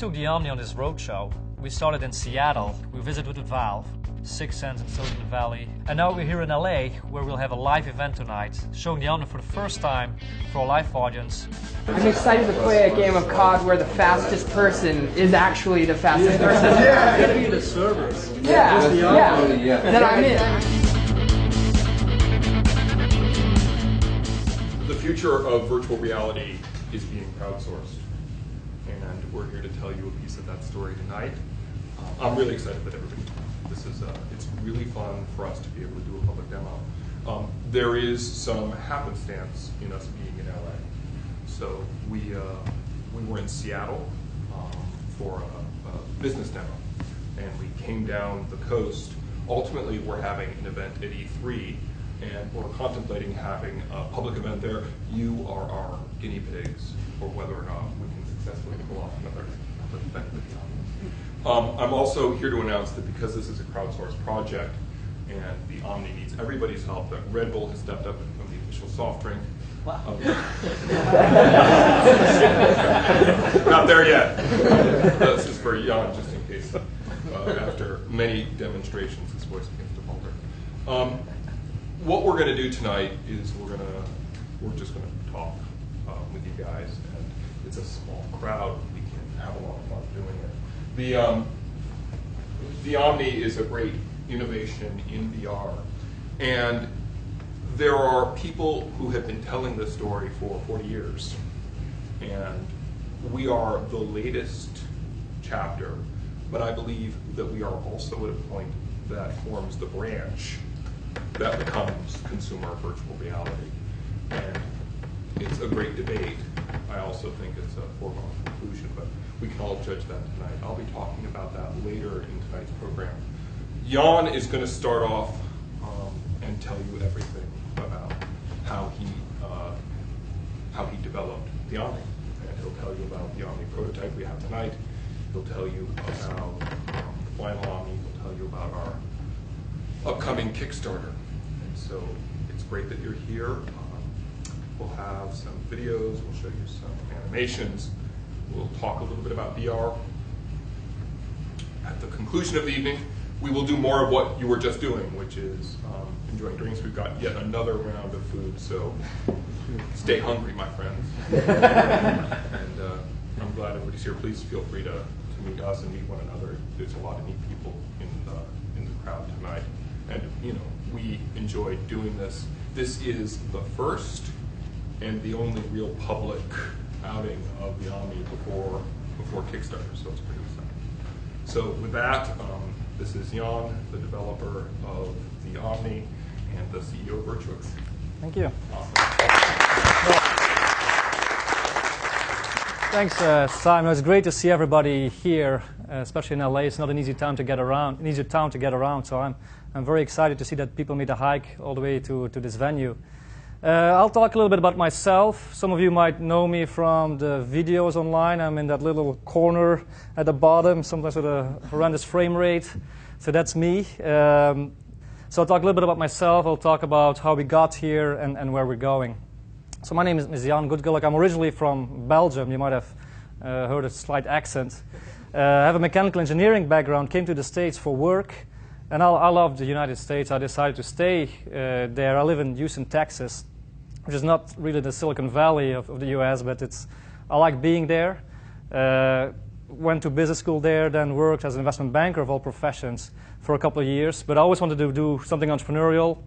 took the Omni on this roadshow. We started in Seattle, we visited with Valve, 6 Sense in Silicon Valley, and now we're here in LA, where we'll have a live event tonight, showing the Omni for the first time for a live audience. I'm excited to play a game of COD where the fastest person is actually the fastest person. Yeah, it's gonna be the servers. Yeah, then I'm in. The future of virtual reality is being crowdsourced, and we're here to tell you a piece of that story tonight. I'm really excited that everybody. This is it's really fun for us to be able to do a public demo. There is some happenstance in us being in LA. So we were in Seattle for a business demo, and we came down the coast. Ultimately, we're having an event at E3, and we're contemplating having a public event there. You are our guinea pigs for whether or not we can successfully pull off another public event with you. I'm also here to announce that because this is a crowdsourced project and the Omni needs everybody's help, that Red Bull has stepped up and become the official soft drink. Wow. Not there yet. This is for Jan, just in case. After many demonstrations, his voice begins to falter. What we're going to do tonight is we're just going to talk with you guys, and it's a small crowd. We can have a lot of fun doing it. The Omni is a great innovation in VR, and there are people who have been telling this story for 40 years, and we are the latest chapter, but I believe that we are also at a point that forms the branch that becomes consumer virtual reality. And it's a great debate. I also think it's a foregone conclusion, but we can all judge that tonight. I'll be talking about that later in tonight's program. Jan is going to start off and tell you everything about how he developed the Omni. And he'll tell you about the Omni prototype we have tonight. He'll tell you about the final Omni. He'll tell you about our upcoming Kickstarter. And so it's great that you're here. We'll have some videos. We'll show you some animations. We'll talk a little bit about VR. At the conclusion of the evening, we will do more of what you were just doing, which is enjoying drinks. We've got yet another round of food, so stay hungry, my friends. And I'm glad everybody's here. Please feel free to meet us and meet one another. There's a lot of neat people in the crowd tonight, and we enjoy doing this. This is the first and the only real public outing of the Omni before Kickstarter, so it's pretty exciting. So with that, this is Jan, the developer of the Omni and the CEO of Virtuix. Thank you. Awesome. Thanks, Simon. It's great to see everybody here, especially in LA. It's not an easy town to get around. So I'm very excited to see that people made a hike all the way to this venue. I'll talk a little bit about myself. Some of you might know me from the videos online. I'm in that little corner at the bottom, sometimes with a horrendous frame rate. So that's me. So I'll talk a little bit about myself. I'll talk about how we got here and where we're going. So my name is Jan Goedgeluk. I'm originally from Belgium. You might have heard a slight accent. I have a mechanical engineering background, came to the States for work. And I love the United States. I decided to stay there. I live in Houston, Texas, which is not really the Silicon Valley of the US, but I like being there. Went to business school there, then worked as an investment banker of all professions for a couple of years. But I always wanted to do something entrepreneurial.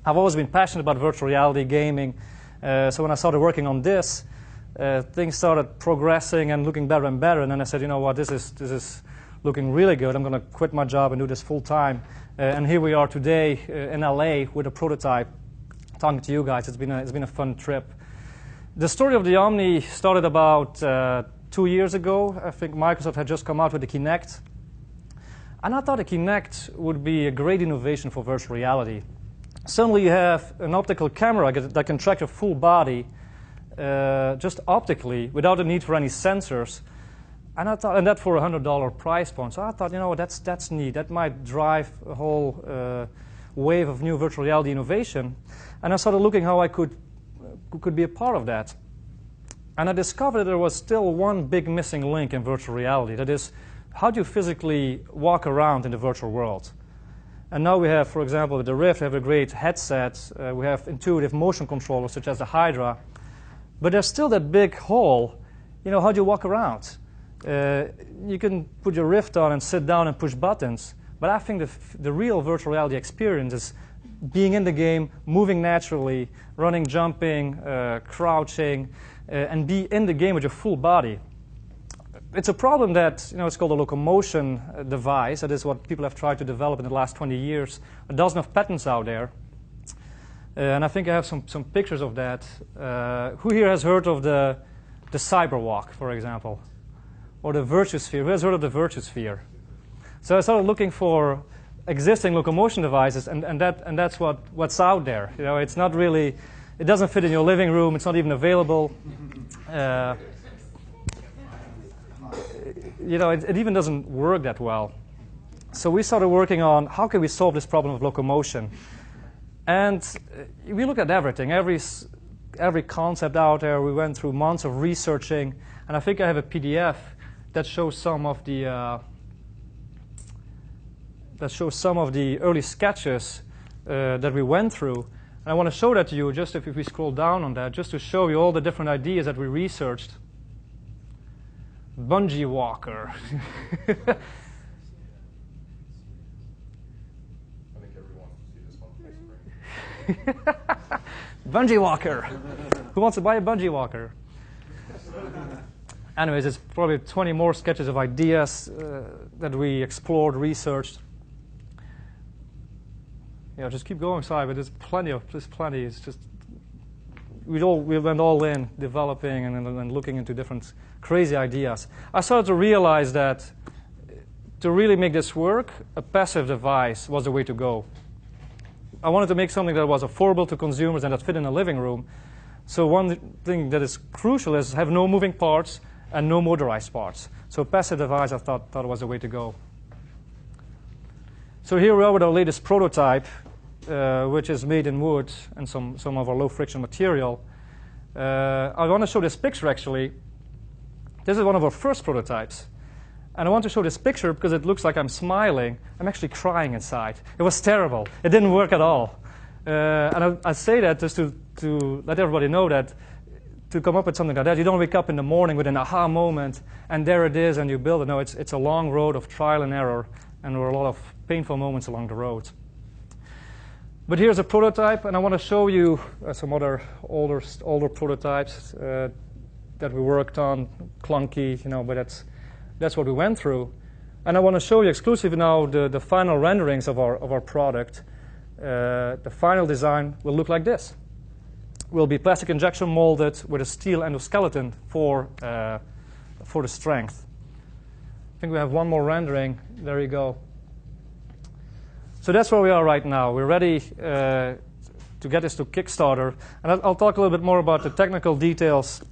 I've always been passionate about virtual reality, gaming. So when I started working on this, things started progressing and looking better and better. And then I said, you know what, this is looking really good. I'm going to quit my job and do this full time. And here we are today in LA with a prototype, talking to you guys. It's been a fun trip. The story of the Omni started about 2 years ago. I think Microsoft had just come out with the Kinect. And I thought the Kinect would be a great innovation for virtual reality. Suddenly you have an optical camera that can track your full body just optically without the need for any sensors. And that for a $100 price point. So I thought, that's neat. That might drive a whole wave of new virtual reality innovation. And I started looking how I could be a part of that. And I discovered that there was still one big missing link in virtual reality. That is, how do you physically walk around in the virtual world? And now we have, for example, with the Rift, we have a great headset. We have intuitive motion controllers, such as the Hydra. But there's still that big hole. You know, how do you walk around? You can put your Rift on and sit down and push buttons. But I think the real virtual reality experience is being in the game, moving naturally, running, jumping, crouching, and be in the game with your full body. It's a problem that, you know, it's called a locomotion device. That is what people have tried to develop in the last 20 years. A dozen of patents out there. And I think I have some pictures of that. Who here has heard of the Cyberwalk, for example? Or the Virtuix sphere? Who has heard of the Virtuix sphere? So I started looking for existing locomotion devices, and that's what's out there. You know, it's not really, it doesn't fit in your living room. It's not even available. You know, it even doesn't work that well. So we started working on how can we solve this problem of locomotion. And we looked at everything, every concept out there. We went through months of researching, and I think I have a PDF that shows some of the early sketches that we went through. And I want to show that to you, just if we scroll down on that, just to show you all the different ideas that we researched. Bungee walker. I think everyone wants to see this one on the screen. Bungee walker. Who wants to buy a bungee walker? Anyways, it's probably 20 more sketches of ideas that we explored, researched. You know, just keep going, sorry, but there's plenty. It's just we went all in developing and looking into different crazy ideas. I started to realize that to really make this work, a passive device was the way to go. I wanted to make something that was affordable to consumers and that fit in a living room. So one thing that is crucial is have no moving parts and no motorized parts. So a passive device I thought was the way to go. So here we are with our latest prototype, which is made in wood and some of our low-friction material. I want to show this picture, actually. This is one of our first prototypes. And I want to show this picture because it looks like I'm smiling. I'm actually crying inside. It was terrible. It didn't work at all. And I say that just to let everybody know that to come up with something like that, you don't wake up in the morning with an aha moment, and there it is, and you build it. No, it's a long road of trial and error, and there were a lot of painful moments along the road. But here's a prototype, and I want to show you some other older prototypes that we worked on, clunky, you know, but that's what we went through. And I want to show you exclusively now the final renderings of our product. The final design will look like this. Will be plastic injection molded with a steel endoskeleton for the strength. I think we have one more rendering. There you go. So that's where we are right now. We're ready to get this to Kickstarter. And I'll talk a little bit more about the technical details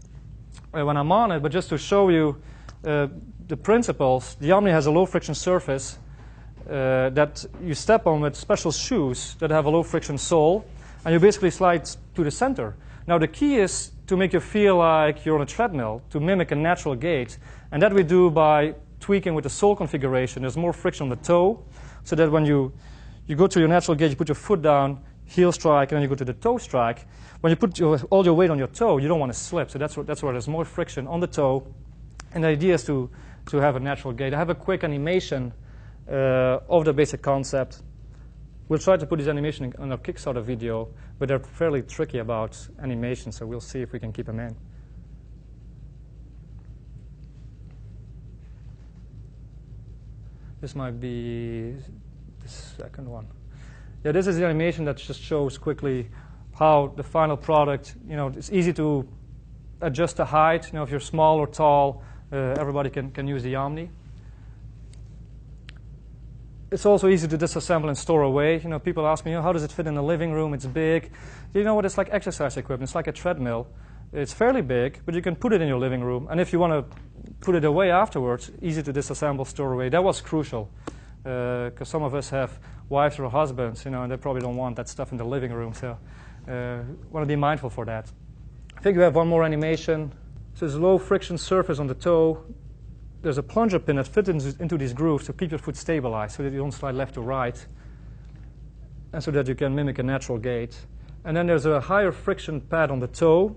when I'm on it, but just to show you the principles. The Omni has a low-friction surface that you step on with special shoes that have a low-friction sole, and you basically slide to the center. Now, the key is to make you feel like you're on a treadmill, to mimic a natural gait, and that we do by tweaking with the sole configuration. There's more friction on the toe, so that when you go to your natural gait, you put your foot down, heel strike, and then you go to the toe strike. When you put all your weight on your toe, you don't want to slip, so that's where there's more friction on the toe. And the idea is to have a natural gait. I have a quick animation of the basic concept. We'll try to put this animation in our Kickstarter video, but they're fairly tricky about animation, so we'll see if we can keep them in. This might be the second one. Yeah, this is the animation that just shows quickly how the final product, you know, it's easy to adjust the height. You know, if you're small or tall, everybody can use the Omni. It's also easy to disassemble and store away. You know, people ask me, how does it fit in the living room? It's big. You know what? It's like exercise equipment. It's like a treadmill. It's fairly big, but you can put it in your living room. And if you want to put it away afterwards, easy to disassemble, store away. That was crucial, because some of us have wives or husbands, you know, and they probably don't want that stuff in the living room. So want to be mindful for that. I think we have one more animation. So there's a low friction surface on the toe. There's a plunger pin that fits into these grooves to keep your foot stabilized so that you don't slide left to right, and so that you can mimic a natural gait. And then there's a higher friction pad on the toe,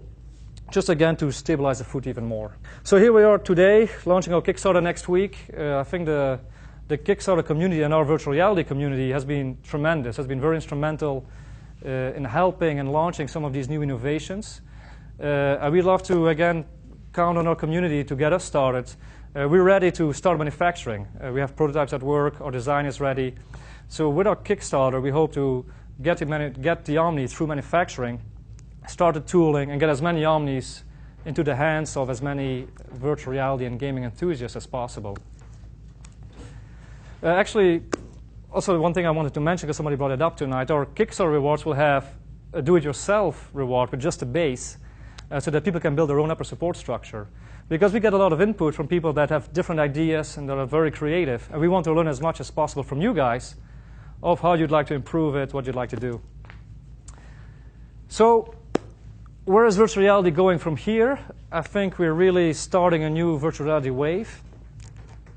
just again to stabilize the foot even more. So here we are today, launching our Kickstarter next week. I think the Kickstarter community and our virtual reality community has been tremendous, has been very instrumental in helping and launching some of these new innovations. We'd love to, again, count on our community to get us started. We're ready to start manufacturing. We have prototypes at work, our design is ready. So with our Kickstarter, we hope to get the Omni through manufacturing, start the tooling, and get as many Omnis into the hands of as many virtual reality and gaming enthusiasts as possible. Actually, also one thing I wanted to mention, because somebody brought it up tonight, our Kickstarter rewards will have a do-it-yourself reward with just a base, so that people can build their own upper support structure. Because we get a lot of input from people that have different ideas and that are very creative, and we want to learn as much as possible from you guys of how you'd like to improve it, what you'd like to do. So where is virtual reality going from here? I think we're really starting a new virtual reality wave.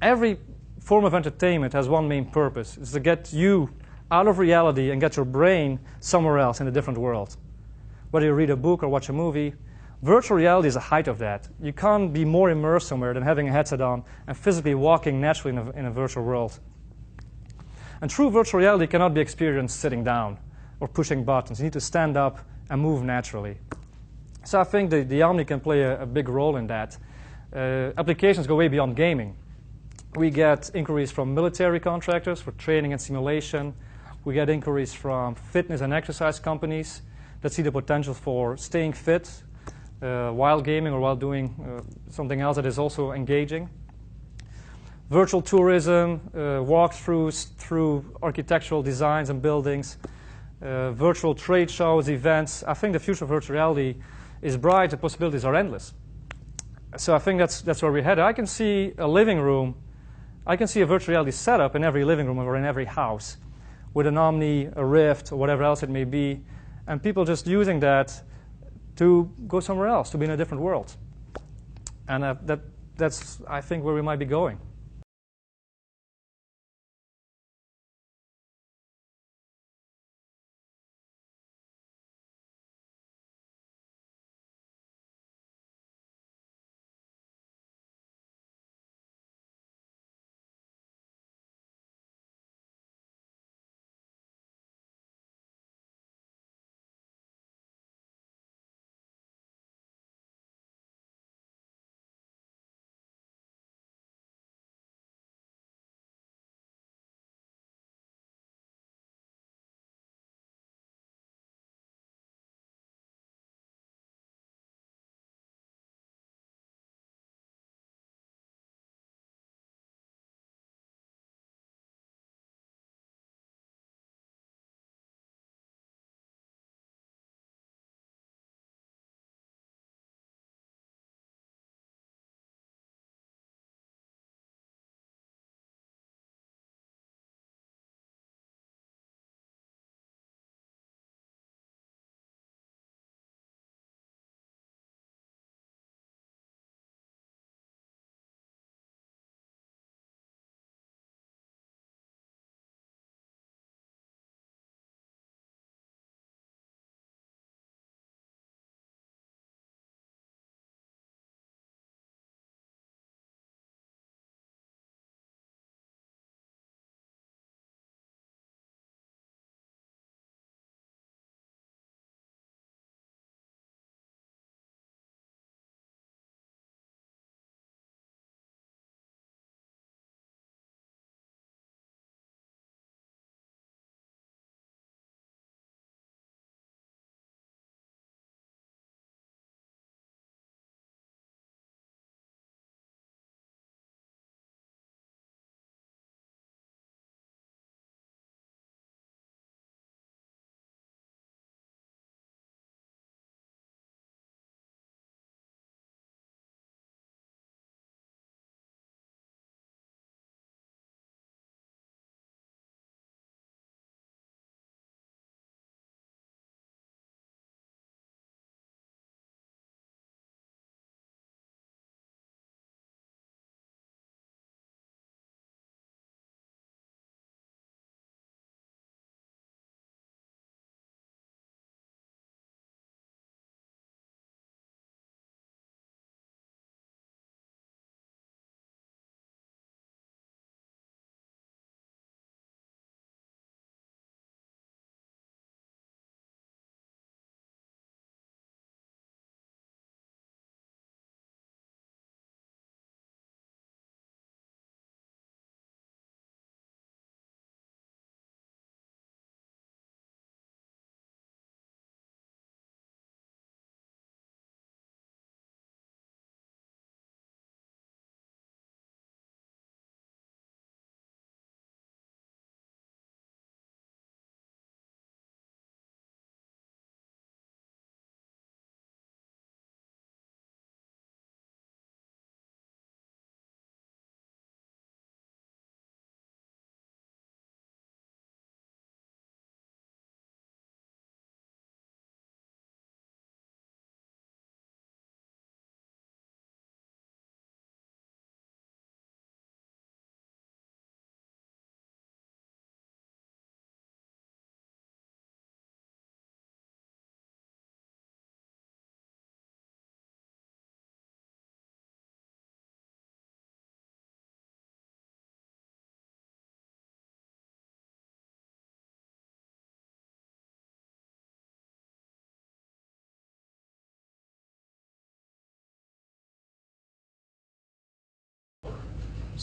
Every form of entertainment has one main purpose. It's to get you out of reality and get your brain somewhere else in a different world. Whether you read a book or watch a movie, virtual reality is the height of that. You can't be more immersed somewhere than having a headset on and physically walking naturally in a virtual world. And true virtual reality cannot be experienced sitting down or pushing buttons. You need to stand up and move naturally. So I think the Omni can play a big role in that. Applications go way beyond gaming. We get inquiries from military contractors for training and simulation. We get inquiries from fitness and exercise companies that see the potential for staying fit while gaming or while doing something else that is also engaging. Virtual tourism, walkthroughs through architectural designs and buildings, virtual trade shows, events. I think the future of virtual reality is bright. The possibilities are endless. So I think that's where we're headed. I can see a living room. I can see a virtual reality setup in every living room or in every house with an Omni, a Rift, or whatever else it may be, and people just using that to go somewhere else, to be in a different world. And that's, I think, where we might be going.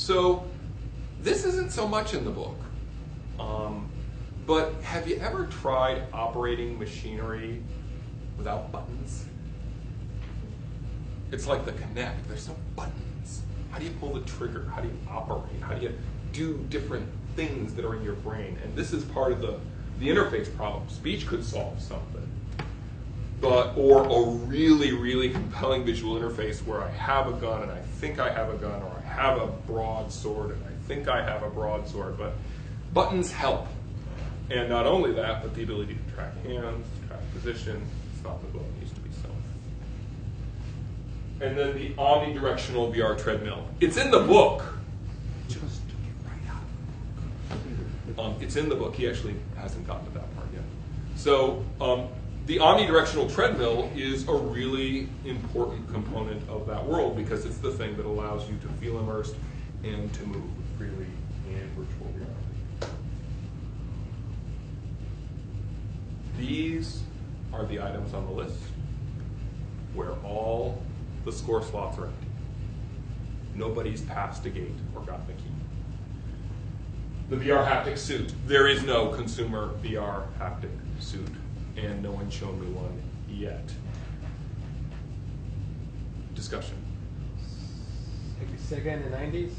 So this isn't so much in the book, but have you ever tried operating machinery without buttons? It's like the Kinect. There's no buttons. How do you pull the trigger? How do you operate? How do you do different things that are in your brain? And this is part of the interface problem. Speech could solve something, or a really, really compelling visual interface where I have a gun and I think I have a gun, or I have a broadsword and I think I have a broadsword. But buttons help. And not only that, but the ability to track hands, track position, stop the blow needs to be sewn. And then the omnidirectional VR treadmill. It's in the book. Just took it right out of the book. It's in the book. He actually hasn't gotten to that part yet. So the omnidirectional treadmill is a really important component of that world because it's the thing that allows you to feel immersed and to move freely in virtual reality. These are the items on the list where all the score slots are empty. Nobody's passed a gate or gotten a key. The VR haptic suit. There is no consumer VR haptic suit, and no one's shown me one yet. Discussion. Sega in the 90s?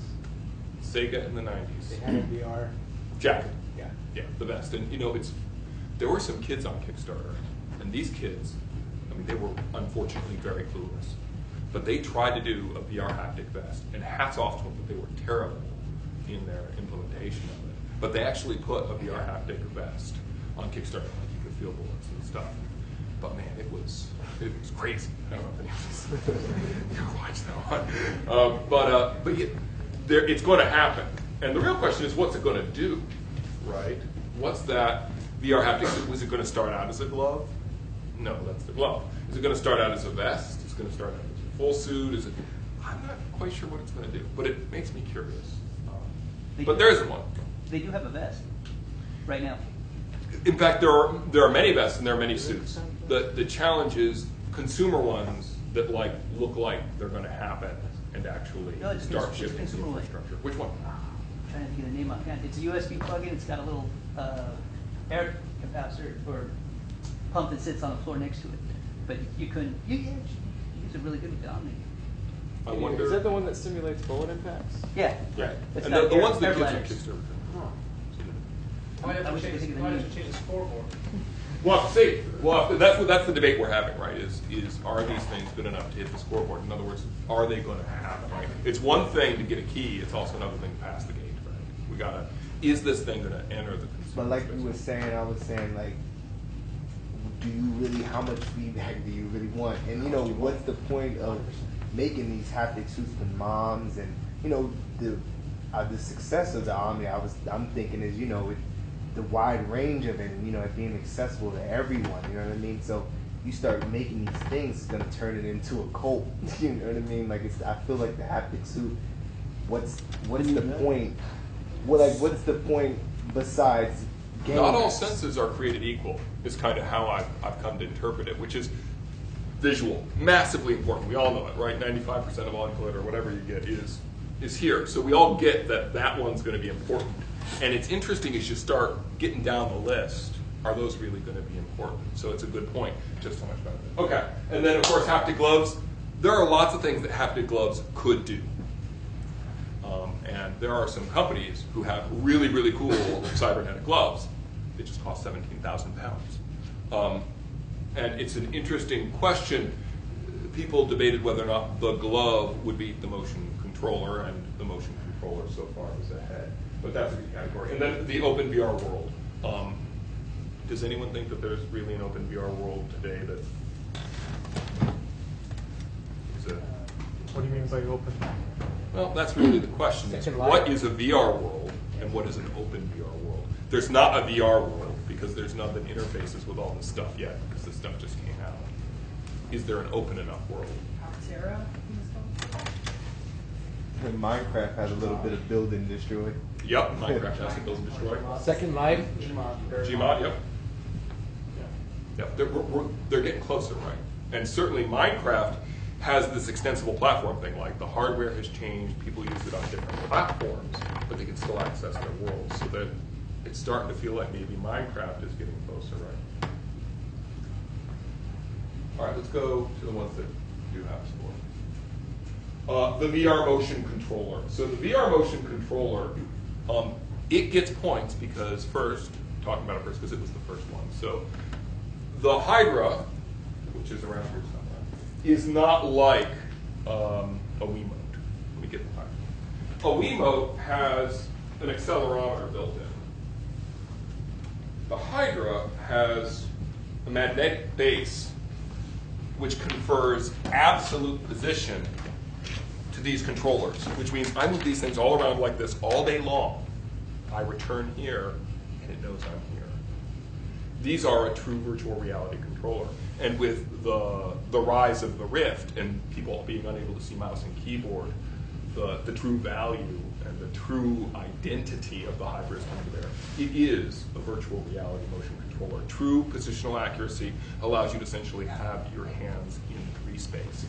Sega in the 90s. They had a VR. Jacket. Yeah. Yeah, the best. And there were some kids on Kickstarter, and these kids, they were unfortunately very clueless. But they tried to do a VR haptic vest, and hats off to them, but they were terrible in their implementation of it. But they actually put a VR haptic vest on Kickstarter, like you could feel bullets and stuff. But man, it was crazy. I don't know if you ever watched that one. But yeah, it's going to happen. And the real question is, what's it going to do, right? What's that VR haptic suit? Was it going to start out as a glove? No, that's the glove. Is it going to start out as a vest? Is it going to start out as a full suit? I'm not quite sure what it's going to do, but it makes me curious. But there isn't one. They do have a vest right now. In fact, there are many vests and there are many suits. The challenge is consumer ones that look like they're going to happen and actually start shifting the infrastructure. Which one? I'm trying to get a name on it. It's a USB plug-in. It's got a little air capacitor or pump that sits on the floor next to it. But you use it really good with the Omni. I wonder. Is that the one that simulates bullet impacts? Yeah. Yeah. It's And got the ones that air kids on bladders. Kickstarter. Why I have wish I to could think of the change name. the scoreboard? We'll have to see. That's the debate we're having, right? Is are these things good enough to hit the scoreboard? In other words, are they going to happen? Right? It's one thing to get a key. It's also another thing to pass the gate. Right? Is this thing going to enter the consumer? But like you were saying, I was saying how much feedback do you really want? And what's the point of making these haptic suits for moms? And the success of the Omni, I'm thinking is the wide range of it, and it being accessible to everyone. You know what I mean? So you start making these things, it's gonna turn it into a cult. You know what I mean? I feel like the haptic suit. What's the point? What's the point besides games? Not all senses are created equal. Is kind of how I've come to interpret it, which is visual, massively important. We all know it, right? 95% of on-click or whatever you get is here. So we all get that one's going to be important. And it's interesting as you start getting down the list, are those really going to be important? So it's a good point, just so much better. Okay, and then of course haptic gloves. There are lots of things that haptic gloves could do. And there are some companies who have really, really cool cybernetic gloves. They just cost £17,000. And it's an interesting question. People debated whether or not the glove would beat the motion controller, and the motion controller so far is ahead. But that's a good category. And then the open VR world. Does anyone think that there's really an open VR world today that is a... What do you mean by open? Well, that's really the question. Is what is a VR world and what is an open VR world? There's not a VR world because there's none that interfaces with all this stuff yet because this stuff just came out. Is there an open enough world? Terra? And Minecraft has a little bit of build and destroy. Yep, Minecraft has to build and destroy. Second Life? Gmod, yep. Yep, they're getting closer, right? And certainly Minecraft has this extensible platform thing. Like the hardware has changed, people use it on different platforms, but they can still access their worlds. So that it's starting to feel like maybe Minecraft is getting closer, right? All right, let's go to the ones that do have support. The VR motion controller. So the VR motion controller, it gets points because first, talking about it first because it was the first one. So the Hydra, which is around here somewhere, is not like a Wiimote. Let me get the Hydra. A Wiimote has an accelerometer built in. The Hydra has a magnetic base which confers absolute position to these controllers, which means I move these things all around like this all day long. I return here, and it knows I'm here. These are a true virtual reality controller. And with the rise of the Rift and people being unable to see mouse and keyboard, the true value and the true identity of the Hydra is coming to bear. It is a virtual reality motion controller. True positional accuracy allows you to essentially have your hands in 3 space.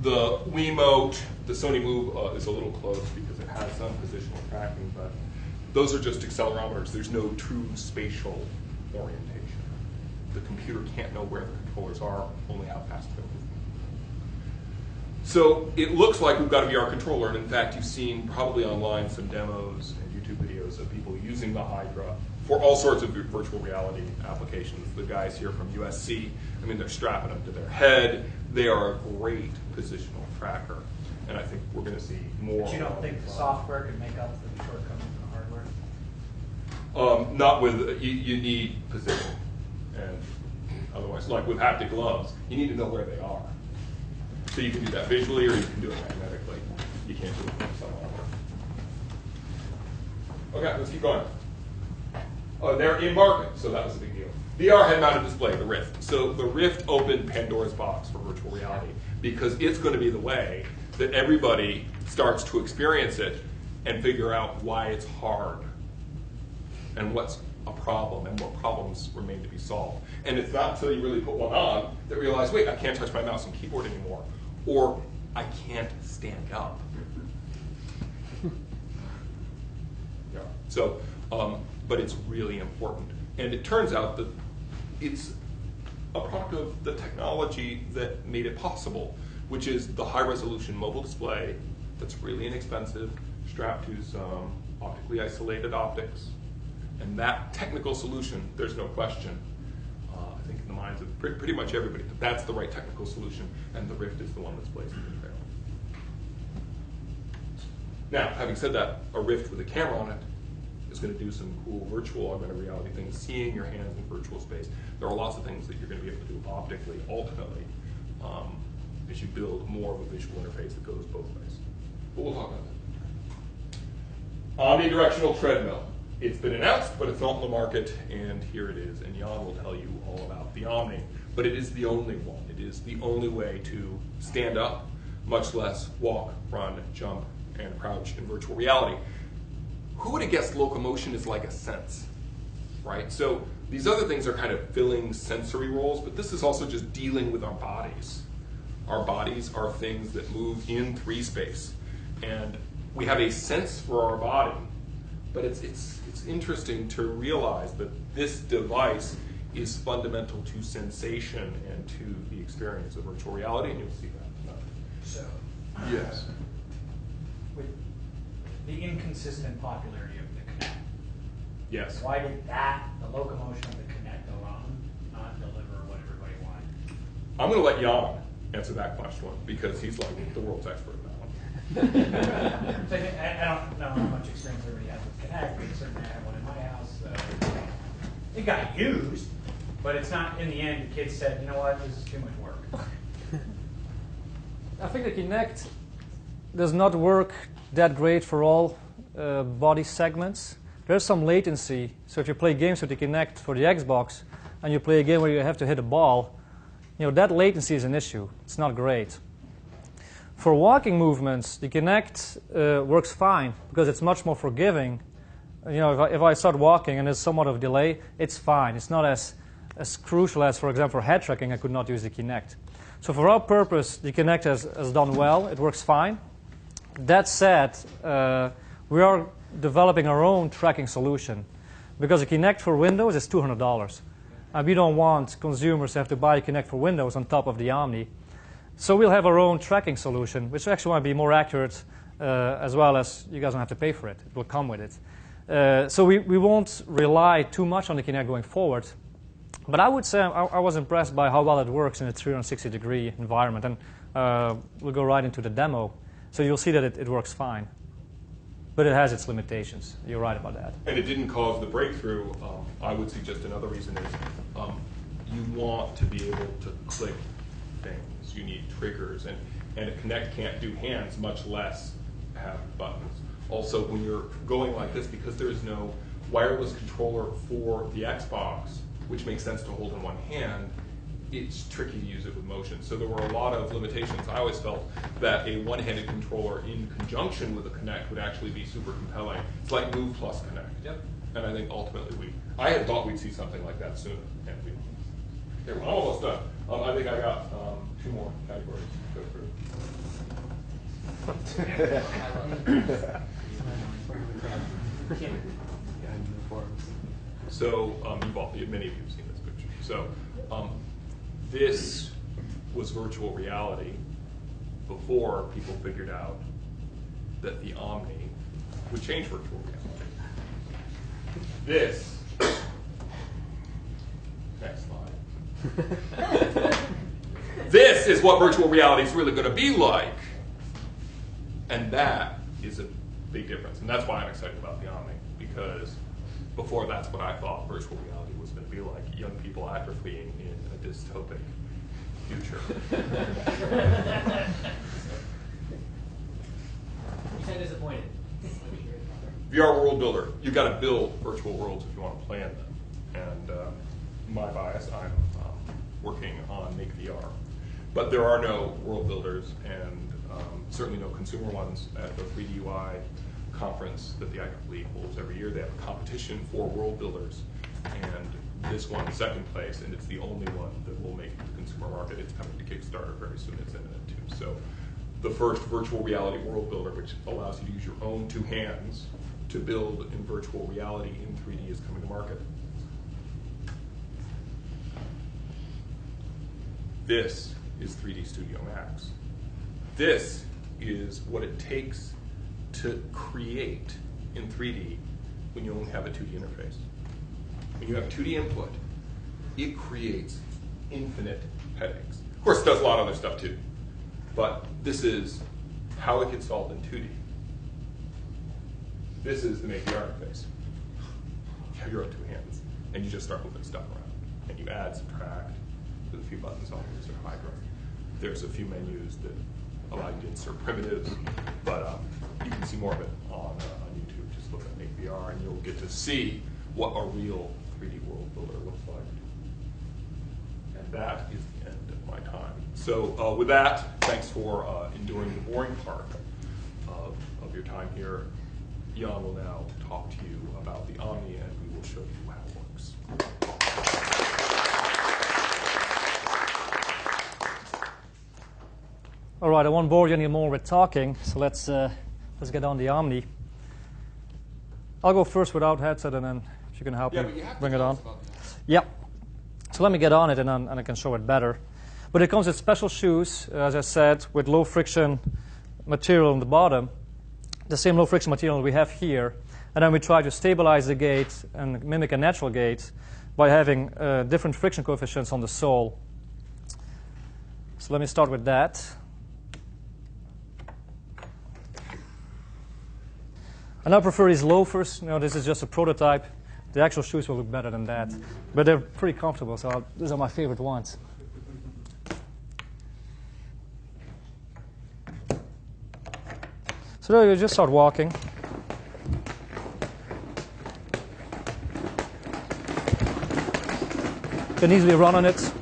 The Wiimote, the Sony Move is a little close because it has some positional tracking, but those are just accelerometers. There's no true spatial orientation. The computer can't know where the controllers are, only how fast they're moving. So it looks like we've got a VR controller, and in fact, you've seen probably online some demos and YouTube videos of people using the Hydra for all sorts of virtual reality applications. The guys here from USC, I mean, they're strapping them to their head. They are a great positional tracker, and I think we're going to see more. But you don't think the software can make up for the shortcomings of the hardware? Not with, you need position. And otherwise, like with haptic gloves, you need to know where they are. So you can do that visually or you can do it magnetically. You can't do it from somewhere. Okay, let's keep going. They're in market, so that was a big deal. VR head-mounted display, the Rift. So the Rift opened Pandora's box for virtual reality because it's going to be the way that everybody starts to experience it and figure out why it's hard and what's a problem and what problems remain to be solved. And it's not until you really put one on that you realize, wait, I can't touch my mouse and keyboard anymore, or I can't stand up. Yeah. So, but it's really important. And it turns out that it's a product of the technology that made it possible, which is the high-resolution mobile display that's really inexpensive, strapped to some optically isolated optics. And that technical solution, there's no question, I think in the minds of pretty much everybody, that that's the right technical solution, and the Rift is the one that's blazing the trail. Now, having said that, a Rift with a camera on it is going to do some cool virtual augmented reality things, seeing your hands in virtual space. There are lots of things that you're going to be able to do optically, ultimately, as you build more of a visual interface that goes both ways. But we'll talk about that. Omnidirectional treadmill. It's been announced, but it's not in the market, and here it is. And Jan will tell you all about the Omni. But it is the only one. It is the only way to stand up, much less walk, run, jump, and crouch in virtual reality. Who would have guessed locomotion is like a sense, right? So these other things are kind of filling sensory roles, but this is also just dealing with our bodies. Our bodies are things that move in 3 space. And we have a sense for our body, but it's interesting to realize that this device is fundamental to sensation and to the experience of virtual reality, and you'll see that tonight. So, yes. With the inconsistent popularity of the Kinect, Yes. why did the locomotion of the Kinect alone, not deliver what everybody wanted? I'm going to let Jan answer that question because he's like the world's expert in that one. So I don't know how much experience everybody has with Kinect, but certainly I have one in my house. It got used, but it's not, in the end, the kids said, you know what, this is too much work. I think the Kinect does not work that great for all body segments. There's some latency, so if you play games with the Kinect for the Xbox and you play a game where you have to hit a ball, that latency is an issue. It's not great. For walking movements, the Kinect works fine because it's much more forgiving. If I start walking and there's somewhat of delay, it's fine. It's not as crucial as, for example, for head tracking, I could not use the Kinect. So for our purpose, the Kinect has done well. It works fine. That said, we are developing our own tracking solution because a Kinect for Windows is $200. And we don't want consumers to have to buy a Kinect for Windows on top of the Omni. So we'll have our own tracking solution, which actually might be more accurate, as well as you guys don't have to pay for it. It will come with it. So we won't rely too much on the Kinect going forward. But I would say I was impressed by how well it works in a 360-degree environment. And we'll go right into the demo. So you'll see that it works fine. But it has its limitations. You're right about that. And it didn't cause the breakthrough. I would suggest another reason is you want to be able to click things. You need triggers. And a Kinect can't do hands, much less have buttons. Also, when you're going like this, because there is no wireless controller for the Xbox, which makes sense to hold in one hand, it's tricky to use it with motion. So there were a lot of limitations. I always felt that a one-handed controller in conjunction with a Kinect would actually be super compelling. It's like Move plus Kinect. Yep. And I think ultimately I had thought we'd see something like that soon. And we're almost done. I think I got 2 more categories to go through. So many of you have seen this picture. So this was virtual reality before people figured out that the Omni would change virtual reality. This, next slide. This is what virtual reality is really going to be like. And that is a big difference. And that's why I'm excited about the Omni, because before that's what I thought virtual reality was going to be like, young people atrophying in a dystopic future. You sound disappointed. VR World Builder. You've got to build virtual worlds if you want to play in them. And my bias, I'm working on Make VR. But there are no world builders, and certainly no consumer ones at the 3DUI conference that the IEEE holds every year. They have a competition for world builders, and this won second place, and it's the only one that will make it to the consumer market. It's coming to Kickstarter very soon. It's imminent too. So the first virtual reality world builder, which allows you to use your own 2 hands to build in virtual reality in 3D, is coming to market. This is 3D Studio Max. This is what it takes to create in 3D when you only have a 2D interface. When you have 2D input, it creates infinite headings. Of course, it does a lot of other stuff too, but this is how it gets solved in 2D. This is the Make VR interface. You have your own 2 hands, and you just start moving stuff around. And you add, subtract, with a few buttons on it, or hydra. There's a few menus that allow you to insert primitives, but you can see more of it on YouTube. Just look at Make VR, and you'll get to see what a real 3D world builder looks like. And that is the end of my time. So with that, thanks for enduring the boring part of your time here. Jan will now talk to you about the Omni, and we will show you how it works. All right, I won't bore you anymore with talking, so let's get on the Omni. I'll go first without headset, and then if you can help me bring it on. Yeah. So let me get on it, and I can show it better. But it comes with special shoes, as I said, with low friction material on the bottom, the same low friction material we have here. And then we try to stabilize the gait and mimic a natural gait by having different friction coefficients on the sole. So let me start with that. And I prefer these loafers. This is just a prototype. The actual shoes will look better than that. But they're pretty comfortable, so these are my favorite ones. So there you just start walking. You can easily run on it.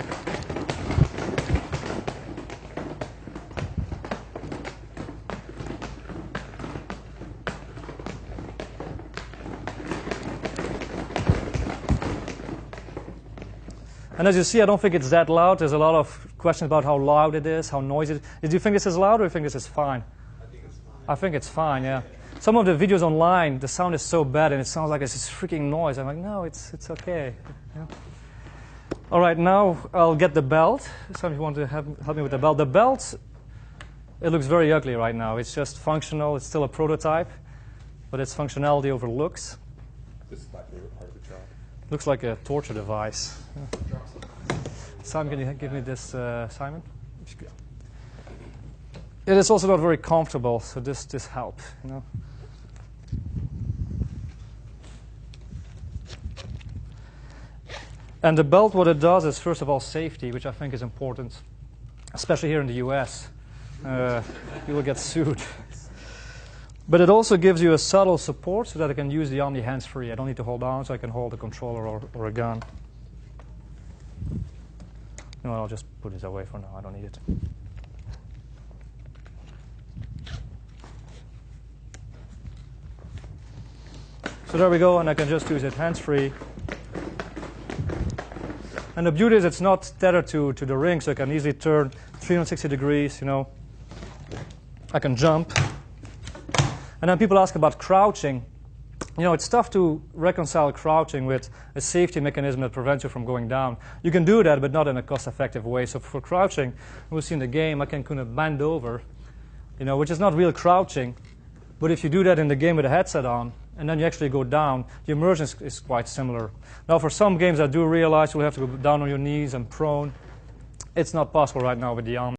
And And as you see, I don't think it's that loud. There's a lot of questions about how loud it is, how noisy it is. Do you think this is loud or do you think this is fine? I think it's fine. I think it's fine, yeah. Some of the videos online, the sound is so bad and it sounds like it's this freaking noise. I'm like, no, it's okay. Yeah. All right, now I'll get the belt. Some of you want to help me with the belt. The belt, it looks very ugly right now. It's just functional. It's still a prototype, but its functionality overlooks. This is my favorite part of the job. Looks like a torture device. Yeah. Simon, can you give me this, Simon? It is also not very comfortable, so this helps, you know. And the belt, what it does is, first of all, safety, which I think is important, especially here in the US. You will get sued. But it also gives you a subtle support so that I can use the Omni hands-free. I don't need to hold on, so I can hold a controller or a gun. No, I'll just put it away for now. I don't need it. So there we go, and I can just use it hands-free. And the beauty is it's not tethered to the ring, so I can easily turn 360 degrees, you know. I can jump. And then people ask about crouching. You know, it's tough to reconcile crouching with a safety mechanism that prevents you from going down. You can do that, but not in a cost-effective way. So for crouching, we'll see in the game, I can kind of bend over, you know, which is not real crouching. But if you do that in the game with a headset on, and then you actually go down, the immersion is quite similar. Now, for some games, I do realize you'll have to go down on your knees and prone. It's not possible right now with the Omni.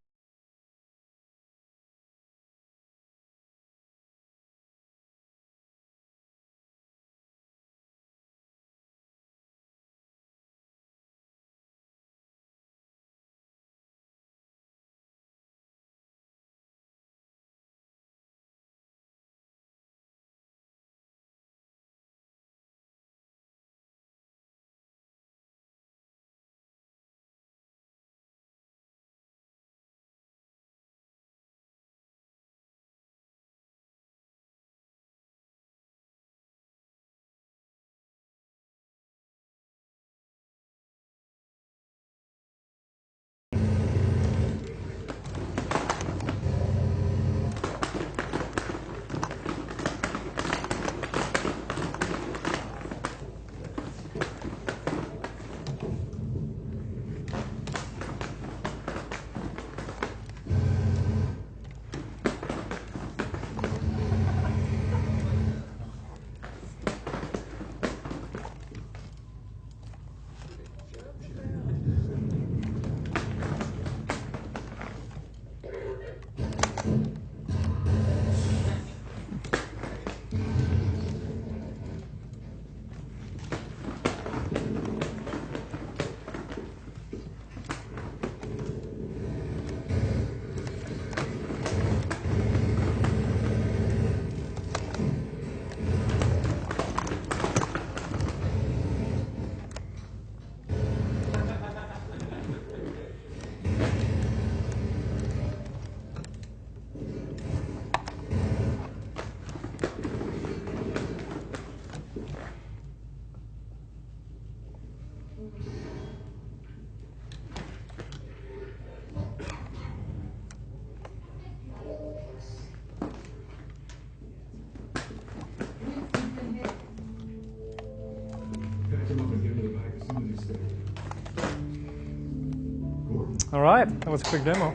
All right, that was a quick demo.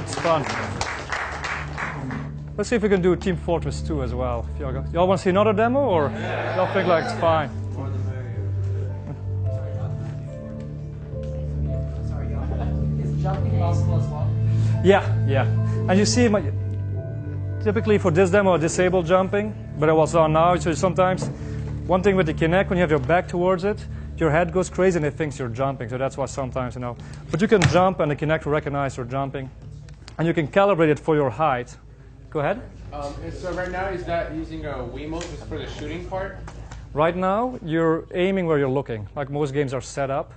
It's fun. Let's see if we can do Team Fortress 2 as well. Y'all want to see another demo, or y'all think like it's fine? Is jumping possible as well? Yeah. And you see, typically for this demo, I disabled jumping, but it was on now. So sometimes, one thing with the Kinect, when you have your back towards it, your head goes crazy and it thinks you're jumping. So that's why sometimes, you know. But you can jump and the Kinect will recognize you're jumping. And you can calibrate it for your height. Go ahead. And so right now, is that using a Wiimote just for the shooting part? Right now, you're aiming where you're looking. Like most games are set up.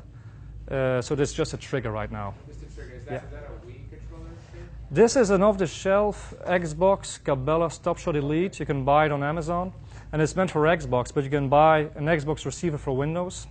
So there's just a trigger right now. Just a trigger. Is that a Wii controller? This is an off-the-shelf Xbox Cabela Stop Shot Elite. You can buy it on Amazon. and it's meant for Xbox, but you can buy an Xbox receiver for Windows.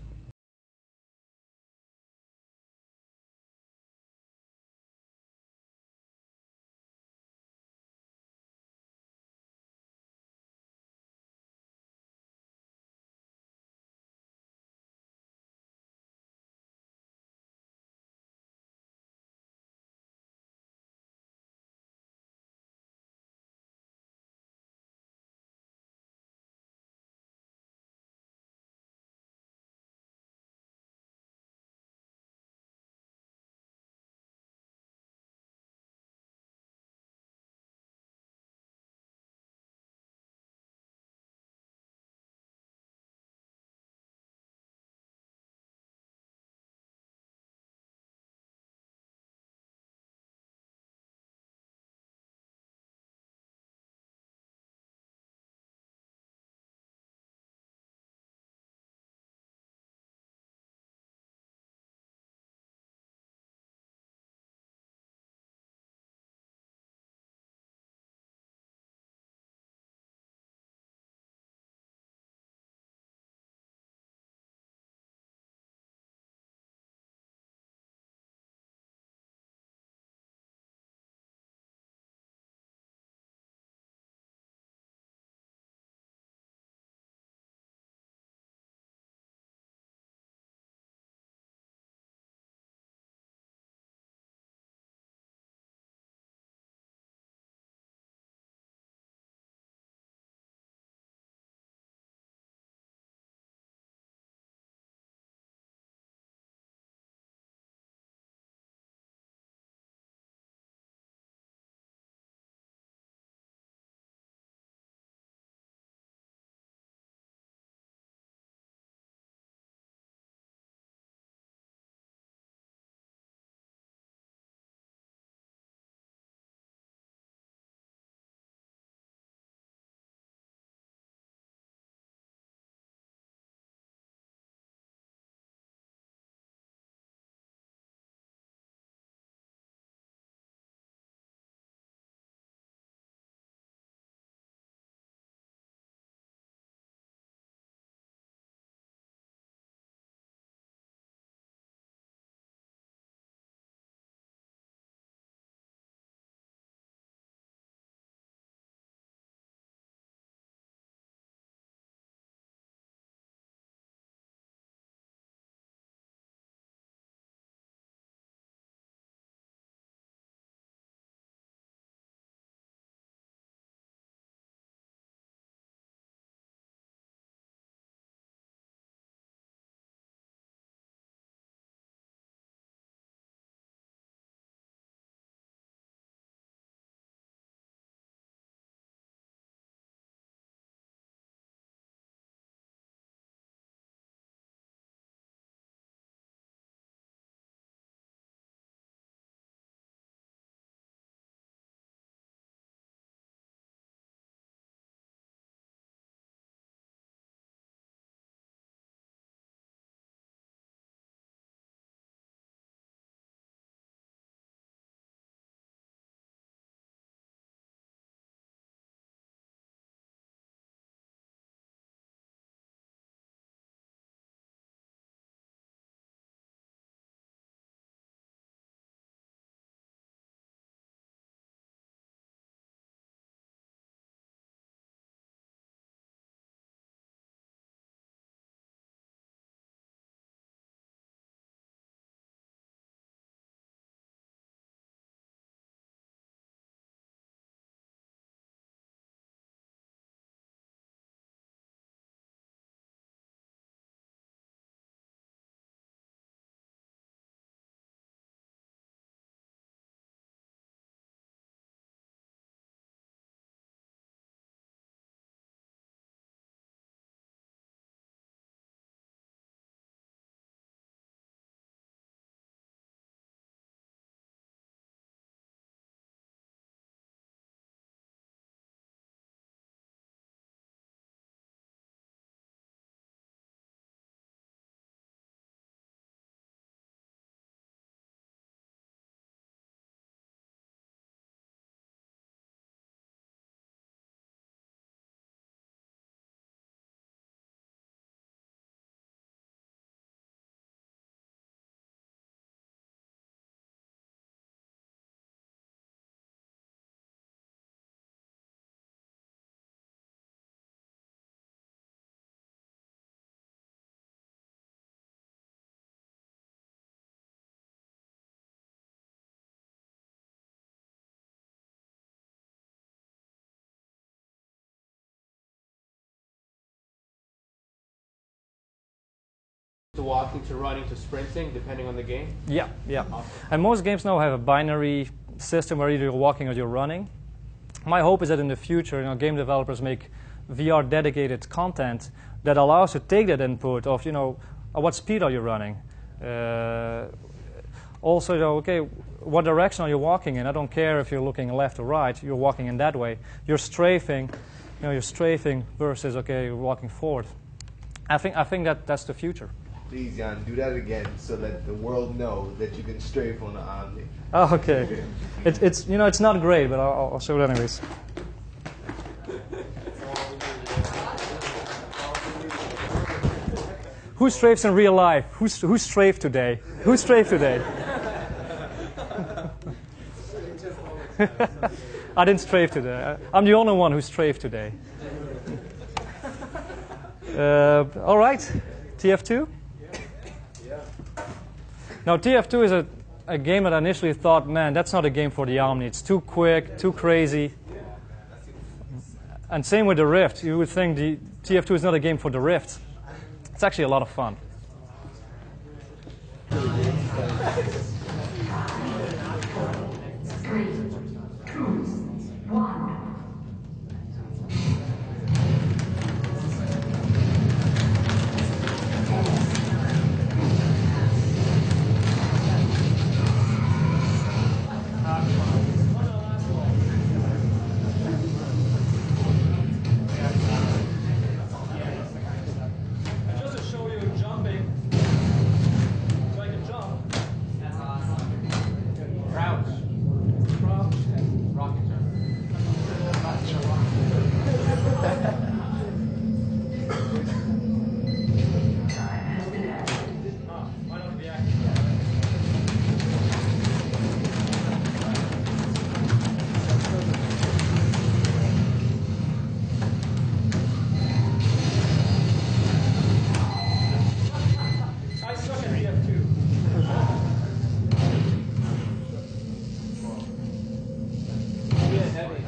To walking, to running, to sprinting, depending on the game? Yeah, yeah. Awesome. And most games now have a binary system where either you're walking or you're running. My hope is that in the future, game developers make VR dedicated content that allows you to take that input of, at what speed are you running? Also, okay, what direction are you walking in? I don't care if you're looking left or right. You're walking in that way. You're strafing, versus okay, you're walking forward. I think that's the future. Please, Jan, do that again so that the world knows that you can strafe on the Omni. Oh, okay. It's not great, but I'll show it anyways. Who strafes in real life? Who strafed today? Who strafed today? I didn't strafe today. I'm the only one who strafed today. All right, TF2? Yeah. Now, TF2 is a game that I initially thought, man, that's not a game for the Omni. It's too quick, too crazy. And same with the Rift. You would think the TF2 is not a game for the Rift. It's actually a lot of fun. Just to show you jumping, so I can jump. Crouch. Crouch. Rocket jump. Why not be active? I suck at TF2. Yeah, heavy.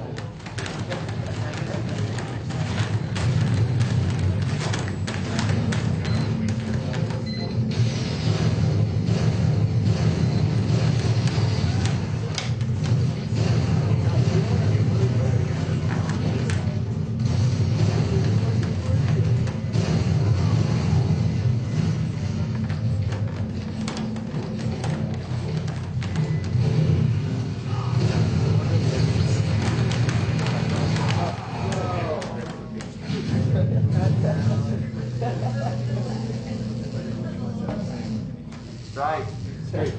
Strike. Straight.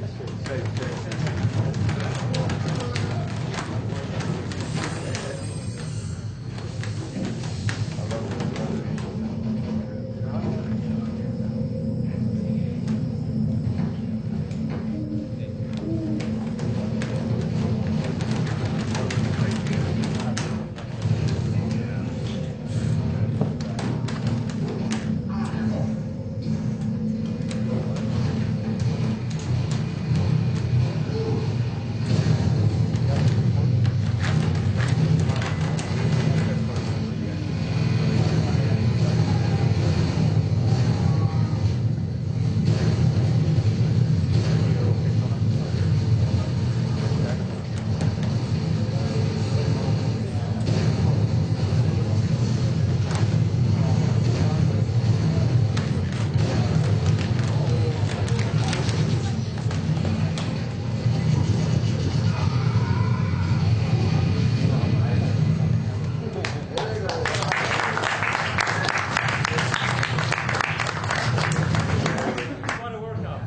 Quite a workout.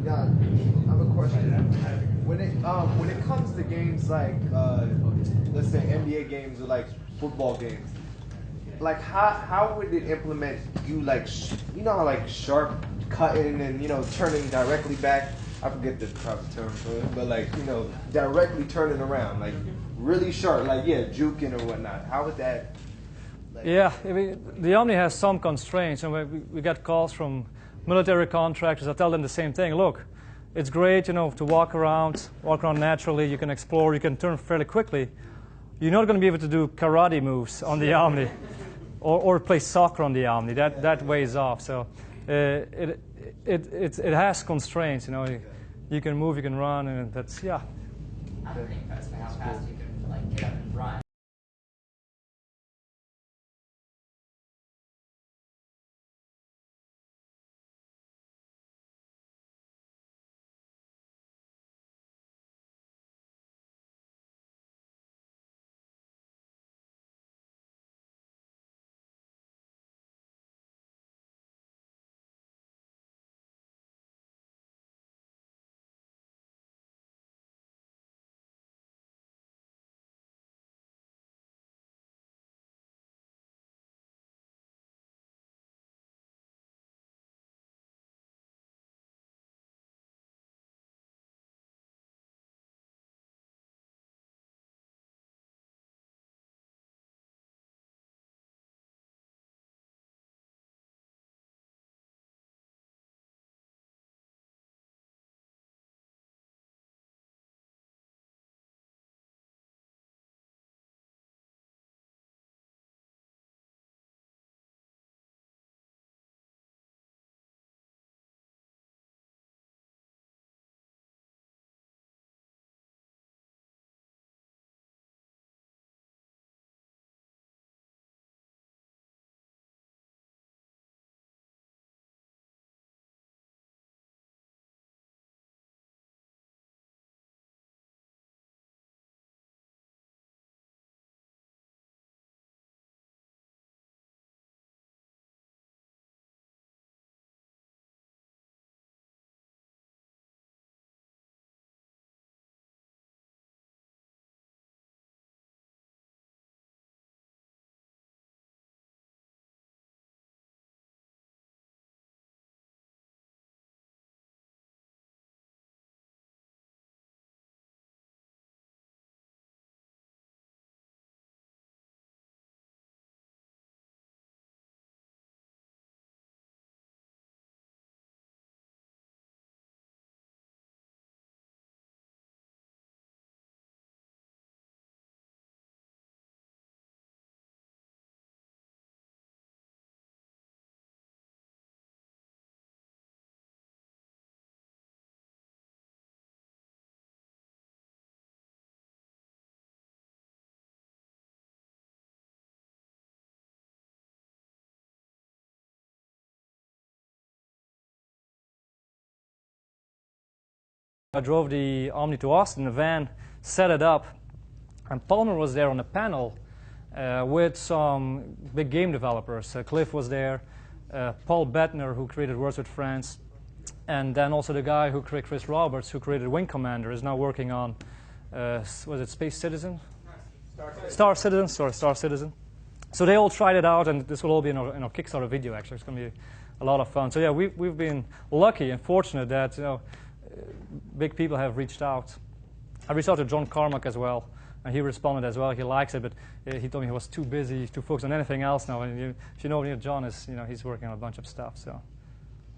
Yeah, I have a question. When it comes to games like let's say NBA games or like football games, like how would it implement you like how like sharp cutting and turning directly back? I forget the proper term for it, but like directly turning around, like really sharp, like juking or whatnot. How would that? Yeah, the Omni has some constraints, and we get calls from military contractors. I tell them the same thing. Look, it's great, to walk around naturally. You can explore, you can turn fairly quickly, you're not going to be able to do karate moves on the Omni, or play soccer on the Omni. That weighs off. So it has constraints. You know, you can move, you can run, and that's yeah. I'm pretty impressed by how fast you can like get up and run. I drove the Omni to Austin, the van, set it up, and Palmer was there on a panel with some big game developers. Cliff was there, Paul Bettner, who created Words with Friends, and then also the guy who created Chris Roberts, who created Wing Commander, is now working on, was it Space Citizen? Star Citizen. Star Citizen. So they all tried it out, and this will all be in our Kickstarter video, actually. It's going to be a lot of fun. So yeah, we've been lucky and fortunate that, you know, big people have reached out. I reached out to John Carmack as well, and he responded as well. He likes it, but he told me he was too busy to focus on anything else now. And if you know, John is, you know, he's working on a bunch of stuff. So,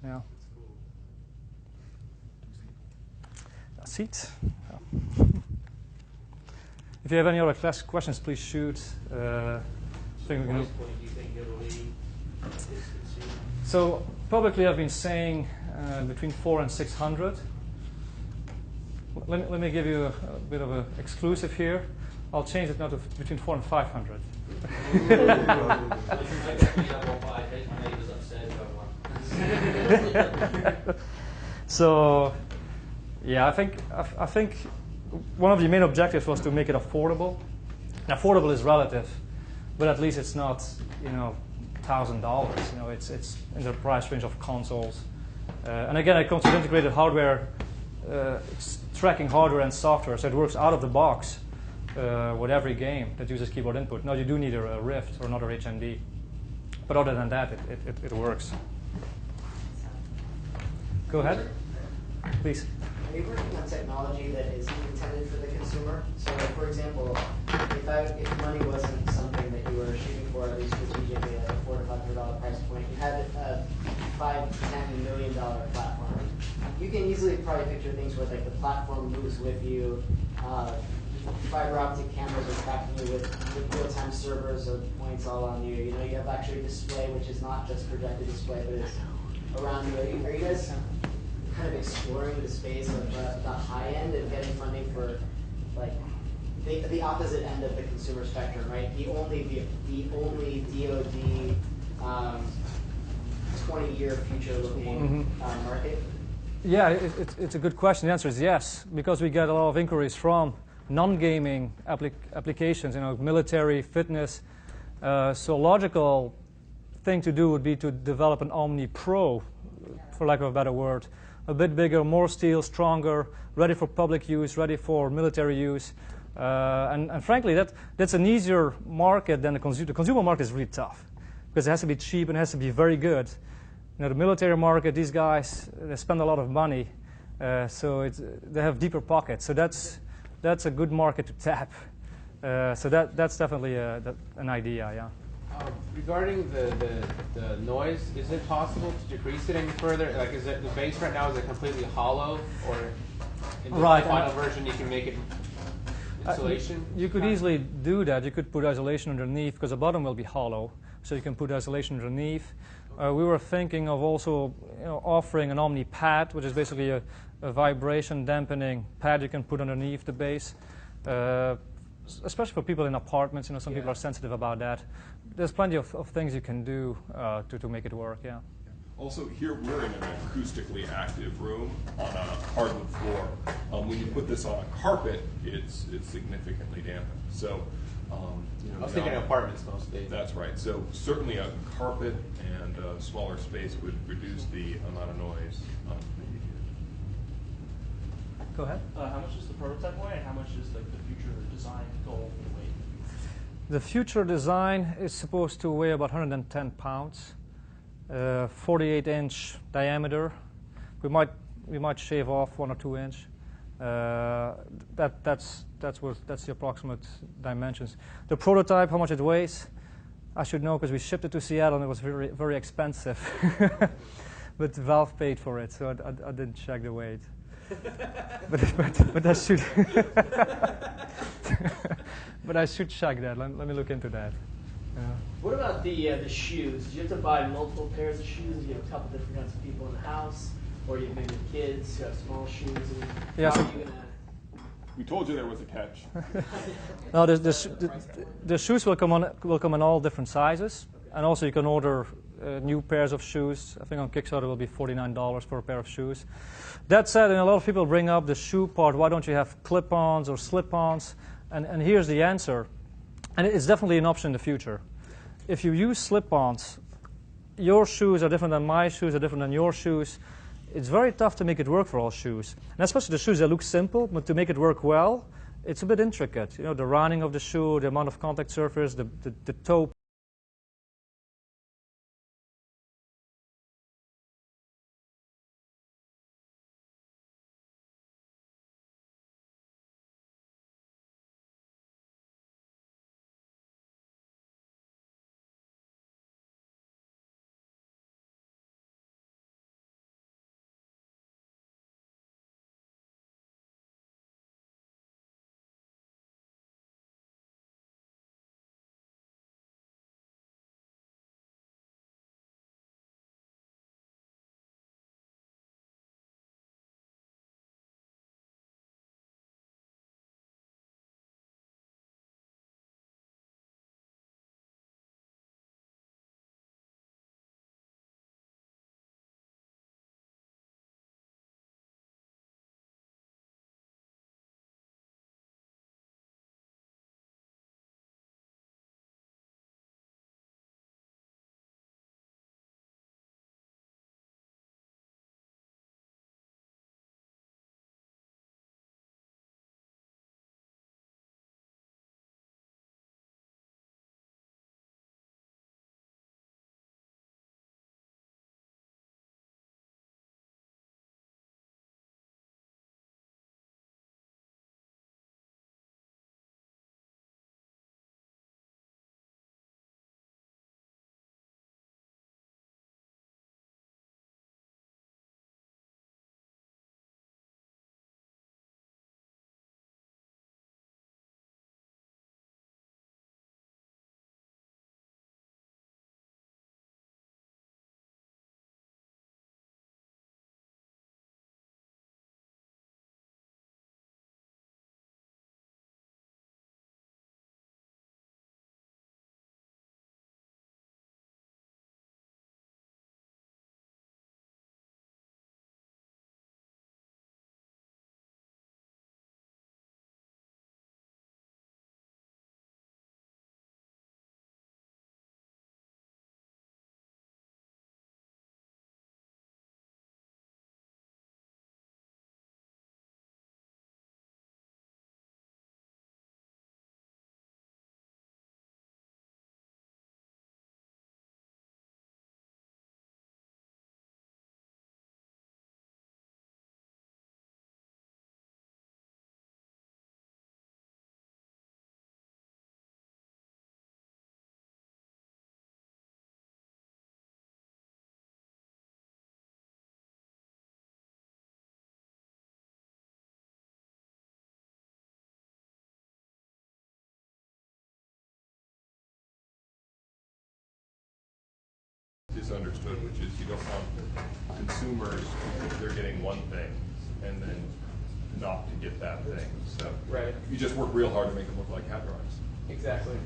yeah. Seat. If you have any other questions, please shoot. So publicly, I've been saying between 400 and 600. Let me give you a bit of an exclusive here. I'll change it now to between 400 and 500. So, yeah, I think one of the main objectives was to make it affordable. And affordable is relative, but at least it's not, you know, $1,000. You know, it's in the price range of consoles. And again, it comes with integrated hardware. It's tracking hardware and software, so it works out of the box with every game that uses keyboard input. Now, you do need a Rift or another HMD, but other than that, it works. Go ahead, please. Are you working on technology that is intended for the consumer? So, like, for example, if money wasn't something that you were shooting for, at least strategically, at a $400 to $500 price point, you had a $5 to $10 million platform. You can easily probably picture things where like the platform moves with you. You fiber optic cameras are tracking you with real-time servers of points all on you. You know, you have actually a display which is not just projected display, but it's around you. Are you guys kind of exploring the space of the high end and getting funding for like the opposite end of the consumer spectrum, right? The only DoD 20-year future-looking market. Yeah, it's a good question. The answer is yes, because we get a lot of inquiries from non-gaming applications, you know, military, fitness. So a logical thing to do would be to develop an Omni Pro, for lack of a better word. A bit bigger, more steel, stronger, ready for public use, ready for military use. And frankly, that's an easier market than the consumer. The consumer market is really tough because it has to be cheap and it has to be very good. You know, the military market, these guys, they spend a lot of money, so they have deeper pockets. So that's a good market to tap. So that's definitely an idea, yeah. Regarding the noise, is it possible to decrease it any further? Like, is it the base right now, is it completely hollow, or in the final version you can make it insulation? You could easily do that. You could put isolation underneath because the bottom will be hollow, so you can put isolation underneath. We were thinking of also, you know, offering an Omni pad, which is basically a vibration dampening pad you can put underneath the base, especially for people in apartments. You know, some people are sensitive about that. There's plenty of things you can do to make it work. Yeah. Also, here we're in an acoustically active room on a hardwood floor. When you put this on a carpet, it's significantly dampened. So, you know, I was thinking apartments mostly. That's right. So certainly a carpet and a smaller space would reduce the amount of noise that you hear. Go ahead. How much does the prototype weigh, and how much is like the future design goal for the weight? The future design is supposed to weigh about 110 pounds, 48-inch diameter. We might shave off 1 or 2 inch. That's the approximate dimensions. The prototype, how much it weighs, I should know because we shipped it to Seattle and it was very, very expensive. But Valve paid for it, so I didn't check the weight. but I should. But I should check that. Let me look into that. What about the shoes? Do you have to buy multiple pairs of shoes if you have a couple different kinds of people in the house, or you maybe kids who have small shoes? Yeah. How are you gonna? We told you there was a catch. No, the shoes will come in all different sizes, and also you can order new pairs of shoes. I think on Kickstarter it will be $49 for a pair of shoes. That said, and a lot of people bring up the shoe part. Why don't you have clip-ons or slip-ons? And here's the answer. And it's definitely an option in the future. If you use slip-ons, your shoes are different than my shoes, are different than your shoes. It's very tough to make it work for all shoes. And especially the shoes that look simple, but to make it work well, it's a bit intricate. You know, the rounding of the shoe, the amount of contact surface, the toe misunderstood, which is you don't want consumers to think they're getting one thing and then not to get that thing. So Right. you just work real hard to make them look like hat drawings. Exactly.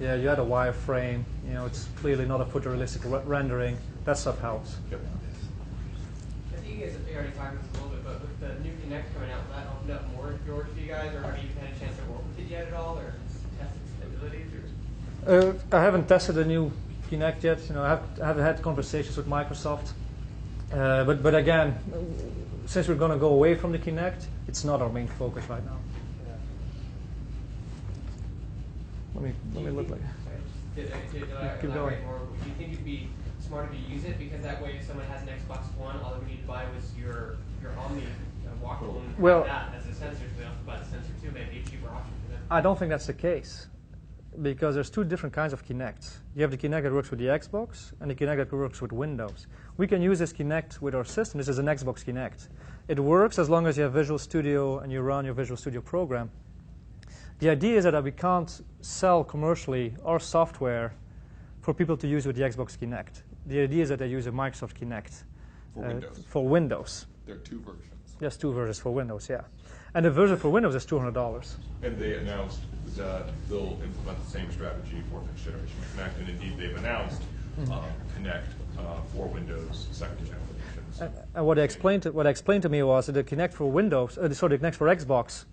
Yeah, you had a wireframe. You know, it's clearly not a photorealistic rendering. That stuff helps. Yep. I think you guys have already talked about this a little bit, but with the new Connect coming out, will that open up more doors for you guys, or have you had a chance to work with it yet at all, or test its abilities? Or? I haven't tested the new Kinect yet. You know, I have had conversations with Microsoft, but again, since we're going to go away from the Kinect, it's not our main focus right now. Let me look like. Did I Keep going. elaborate more? Do you think it'd be smarter to use it because that way, if someone has an Xbox One, all they would need to buy was your Omni walkable and Well, have that as a sensor, so they don't have to buy the sensor too. Maybe a cheaper option for them. I don't think that's the case, because there's two different kinds of Kinects. You have the Kinect that works with the Xbox and the Kinect that works with Windows. We can use this Kinect with our system. This is an Xbox Kinect. It works as long as you have Visual Studio and you run your Visual Studio program. The idea is that we can't sell commercially our software for people to use with the Xbox Kinect. The idea is that they use a Microsoft Kinect for Windows. There are two versions. There's two versions for Windows, yeah. And the version for Windows is $200. And they announced that they'll implement the same strategy for next generation Connect, and indeed they've announced Connect for Windows second generation. And what they explained to me was that the Kinect for Windows, the Kinect for Xbox,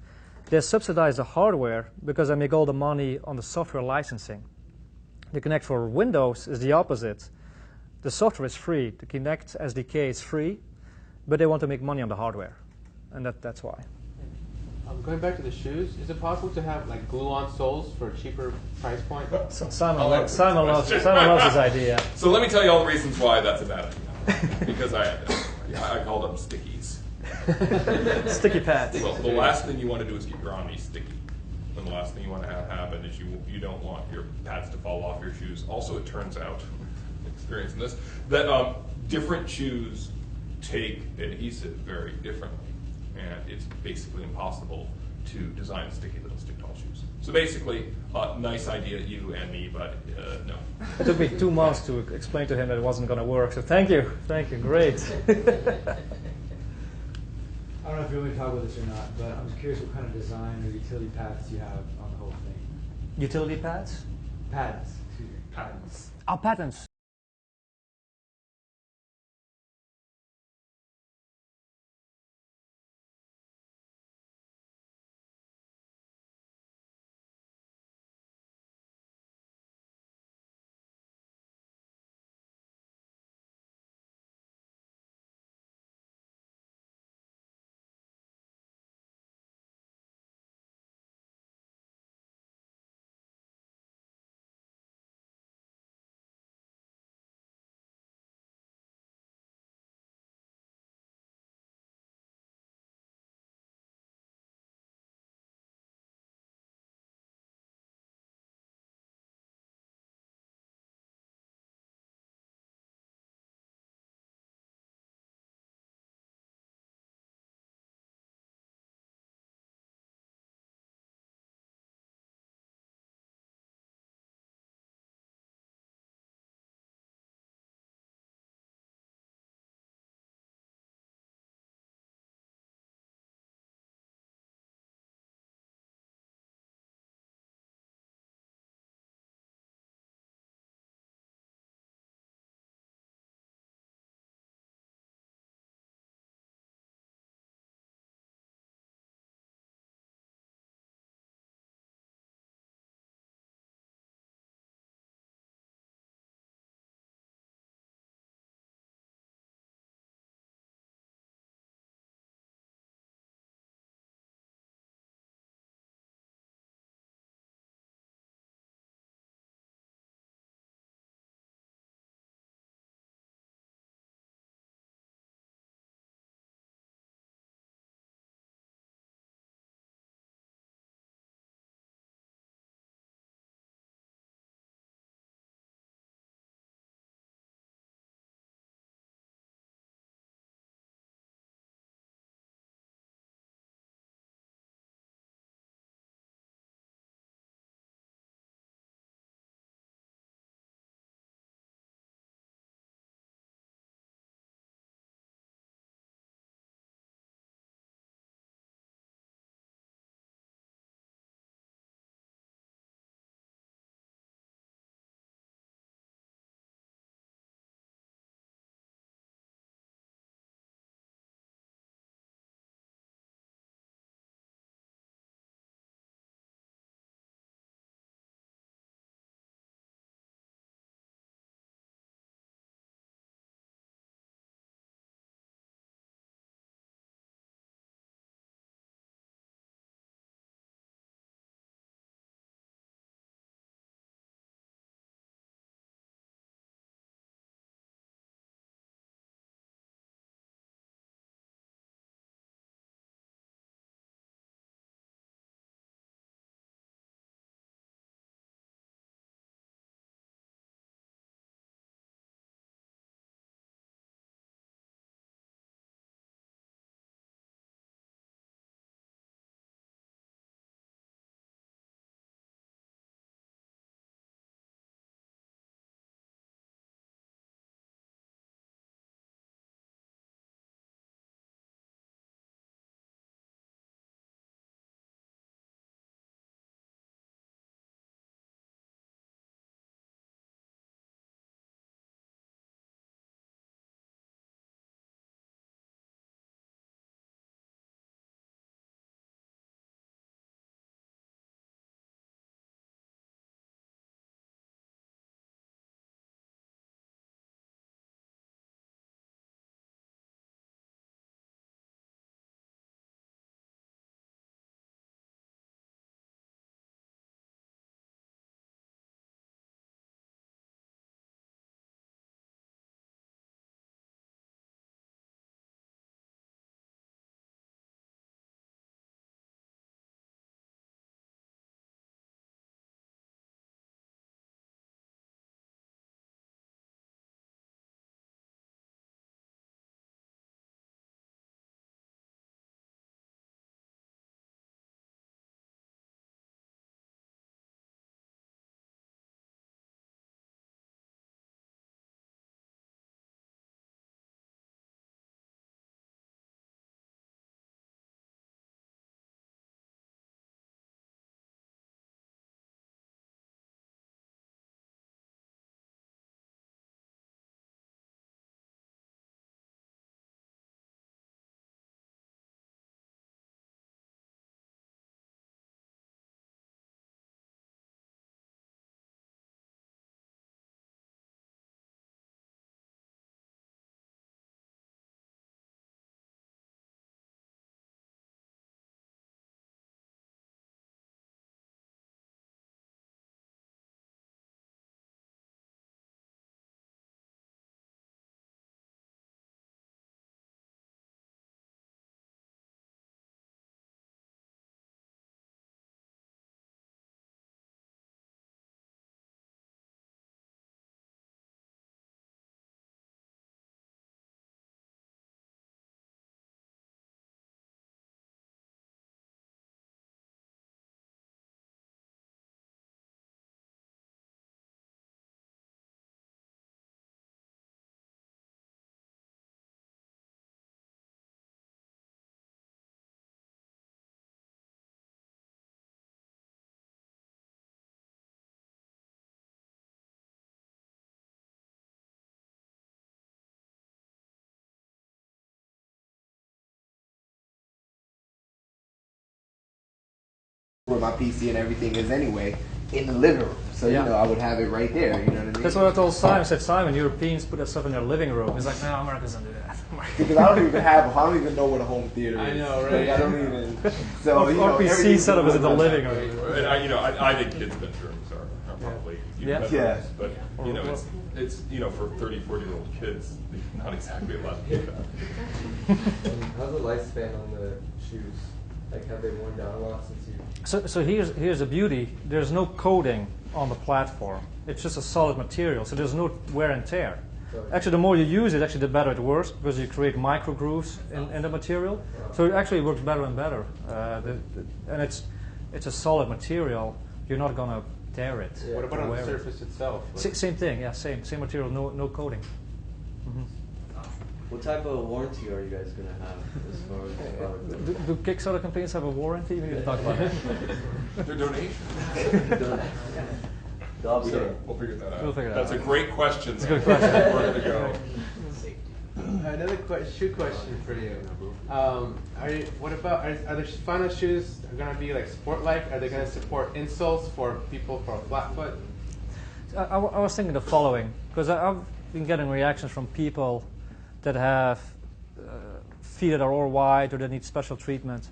they subsidize the hardware because they make all the money on the software licensing. The Kinect for Windows is the opposite. The software is free. The Kinect SDK is free, but they want to make money on the hardware, and that's why. Going back to the shoes, is it possible to have like glue-on soles for a cheaper price point? Simon loves his idea. So let me tell you all the reasons why that's a bad idea. Because I call them stickies. Sticky pads. Well, the last thing you want to do is get your Omni sticky. And the last thing you want to have happen is you don't want your pads to fall off your shoes. Also, it turns out, experiencing this, that different shoes take adhesive very differently. And it's basically impossible to design sticky little stick-tall shoes. So basically, nice idea, you and me, but no. It took me 2 months to explain to him that it wasn't going to work. So thank you, great. I don't know if you want me to talk about this or not, but I'm just curious what kind of design or utility paths you have on the whole thing. Utility pads? Pads, excuse me. Patents. Oh, patents. my PC and everything is anyway in the living room. So you know, I would have it right there. You know what I mean? That's what I told Simon. I said, Simon, Europeans put that stuff in their living room. He's like, no, Americans don't do that. Because I don't even know what a home theater is. I know, right? Like, I don't even. So you know, PC setup is in the living room. And I think kids' bedrooms are probably bedrooms, but you know, it's you know, for 30, 40-year-old kids, they're not exactly allowed to do that. How's the lifespan on the shoes? Like, have they worn down a lot since you? So here's the beauty. There's no coating on the platform. It's just a solid material, so there's no wear and tear. Actually, the more you use it, actually, the better it works because you create micro grooves in the material. So it actually works better and better. And it's a solid material. You're not gonna tear it. What about on the surface itself? Same thing. Yeah, same material. No coating. Mm-hmm. What type of warranty are you guys going to have as far as the product? Do Kickstarter campaigns have a warranty? We need to talk about it. They're donations. We'll figure that out. We'll figure it That's out. a great question. It's a good question. Where going to go? Another shoe question for you. Are the final shoes going to be like sport-like? Are they going to support insoles for people for a flat foot? I was thinking the following, because I've been getting reactions from people that have feet that are all wide or that need special treatment.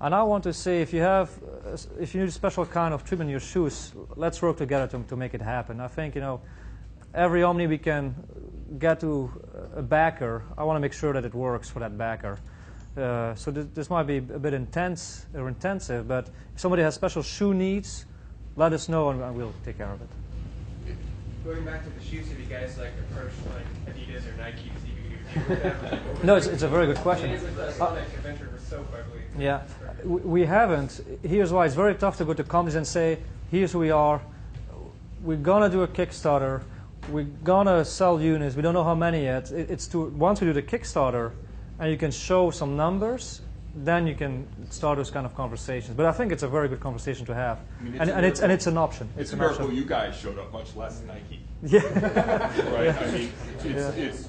And I want to say, if you need a special kind of treatment in your shoes, let's work together to make it happen. I think, every Omni we can get to a backer, I want to make sure that it works for that backer. So this might be a bit intense or intensive, but if somebody has special shoe needs, let us know and we'll take care of it. Going back to the shoes, have you guys approached Adidas or Nike to see if you could do with them? No, it's a very good question. Adventure was so ugly. Yeah, we haven't. Here's why. It's very tough to go to companies and say, here's who we are. We're going to do a Kickstarter. We're going to sell units. We don't know how many yet. Once we do the Kickstarter and you can show some numbers, then you can start those kind of conversations. But I think it's a very good conversation to have. It's an option. It's a miracle you guys showed up much less than Nike. Yeah. Right. Yeah. I mean,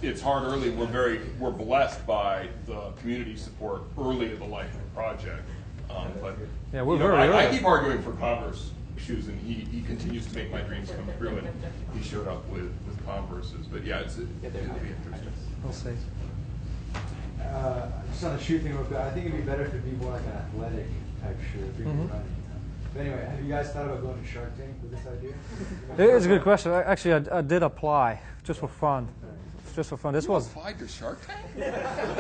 it's hard early. We're blessed by the community support early in the life of the project. But yeah, we're very early. I keep arguing for Converse shoes, and he continues to make my dreams come true. And he showed up with Converses. But yeah, it'll be interesting. We'll see. Just on the shoe thing, I think it'd be better if it'd be more like an athletic type shoe, if people running. But anyway, have you guys thought about going to Shark Tank with this idea? It's a good question. Actually, I did apply just for fun. Just for fun. This was. Applied to Shark Tank?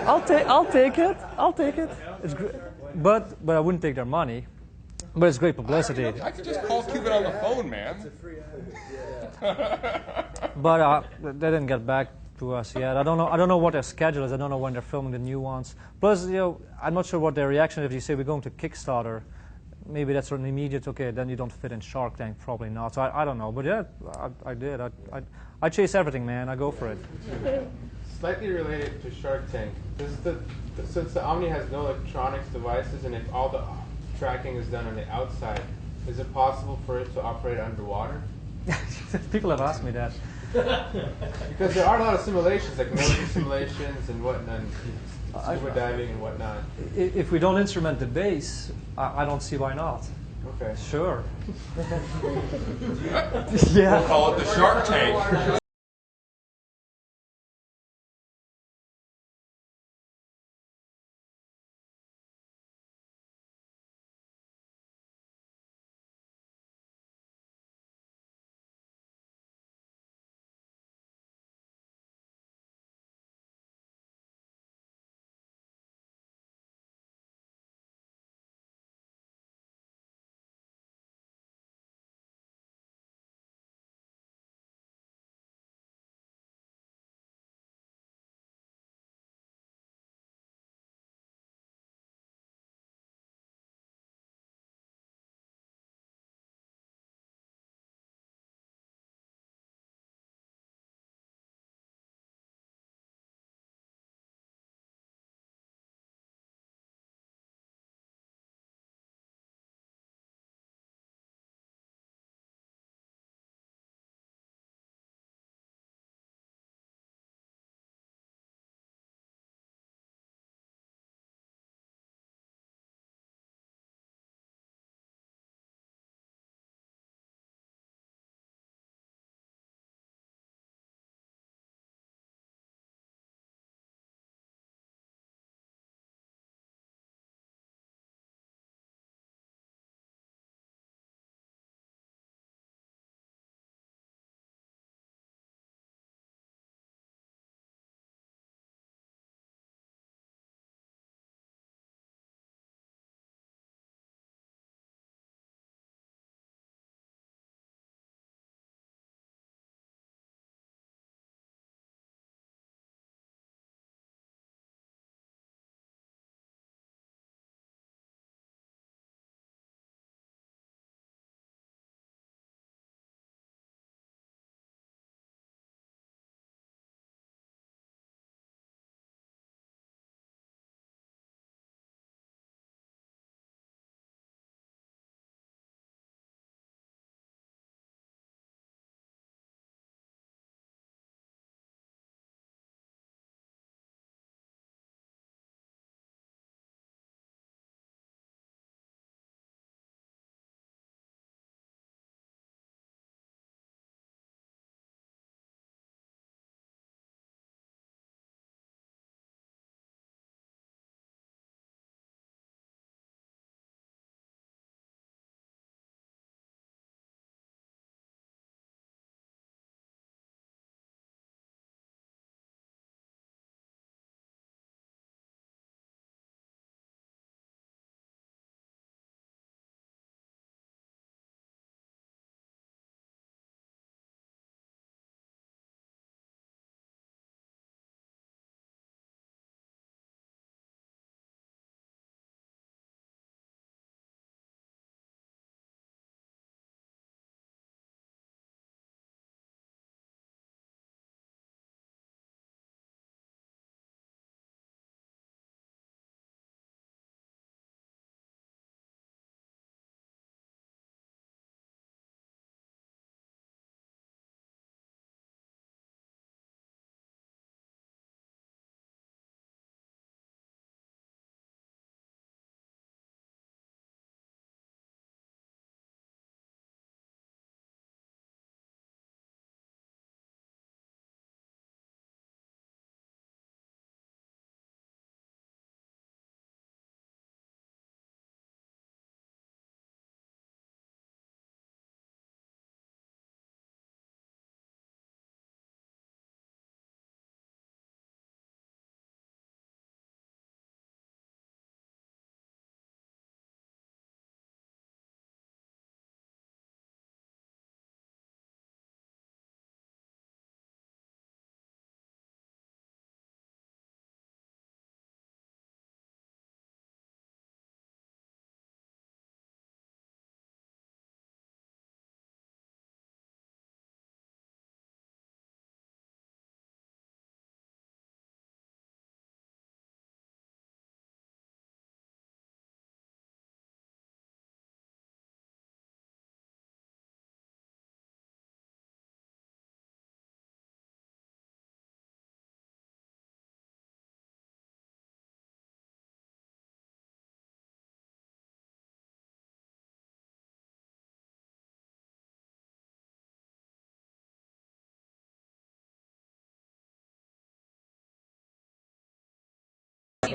I'll take it. I'll take it. It's great, but I wouldn't take their money. But it's great publicity. I could just call Cuban on the phone, man. It's a free But they didn't get back to us yet. I don't know what their schedule is. I don't know when they're filming the new ones. Plus, I'm not sure what their reaction is if you say we're going to Kickstarter. Maybe that's an immediate, okay, then you don't fit in Shark Tank. Probably not. So I don't know. But yeah, I did. I chase everything, man. I go for it. Slightly related to Shark Tank, since the Omni has no electronics devices and if all the tracking is done on the outside, is it possible for it to operate underwater? People have asked me that. Because there are a lot of simulations, like military simulations and whatnot, scuba diving and whatnot. If we don't instrument the base, I don't see why not. Okay. Sure. Yeah. We'll call it the Shark Tank.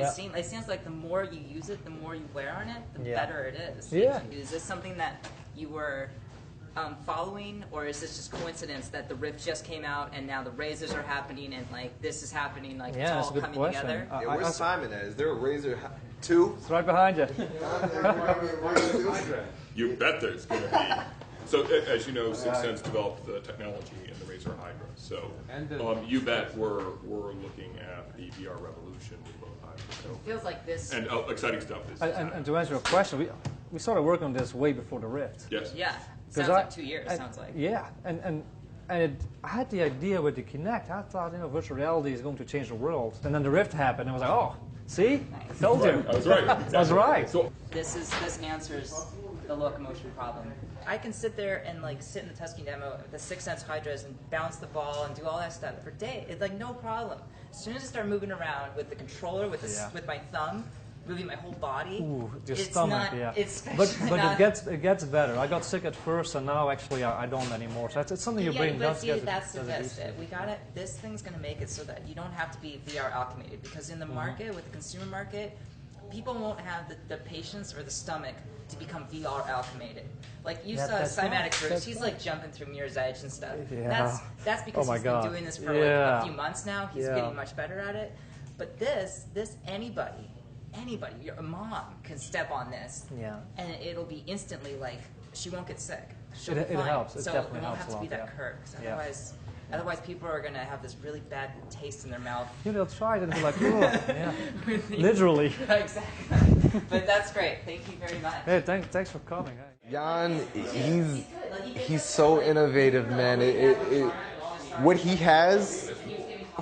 it seems like the more you use it, the more you wear on it, the better it is. Yeah. Is this something that you were following, or is this just coincidence that the Rift just came out and now the Razors are happening and like this is happening, like it's all coming together? Where's Simon at? Is there a Razor 2? It's right behind you. You bet there's going to be. So, as you know, Sixth Sense developed the technology in the Razer Hydra. So, you bet we're looking at the VR revolution with both Hydra. So. It feels like this. And exciting stuff is. And to answer your question, we started working on this way before the Rift. Yes. Yeah. Sounds like 2 years. Sounds like. Yeah, and I had the idea with the Kinect. I thought, virtual reality is going to change the world. And then the Rift happened, and I was like, oh, see, I told you. I was right. Exactly. I was right. So, this answers the locomotion problem. I can sit there and like sit in the Tusky demo, the Sixth Sense Hydras, and bounce the ball and do all that stuff for days. It's like no problem. As soon as I start moving around with the controller, with my thumb, moving my whole body, it's stomach, not, it's but it gets better. I got sick at first, and now actually I don't anymore. So it's something your brain does get. That's the best. We got it. This thing's going to make it so that you don't have to be VR acclimated, because in the market, with the consumer market, people won't have the patience or the stomach to become VR acclimated. Like you saw Cymatic Cruz, he's like jumping through Mirror's Edge and stuff. Yeah. That's because he's been doing this for like a few months now. He's getting much better at it. But this anybody, your mom can step on this, and it'll be instantly like she won't get sick. She'll be fine. It helps. It so definitely it won't helps have to be a lot, that curt. Otherwise, people are going to have this really bad taste in their mouth. They'll try it and be like, literally. Exactly. But that's great. Thank you very much. Hey, thanks for coming. Jan, he's so innovative, man. What he has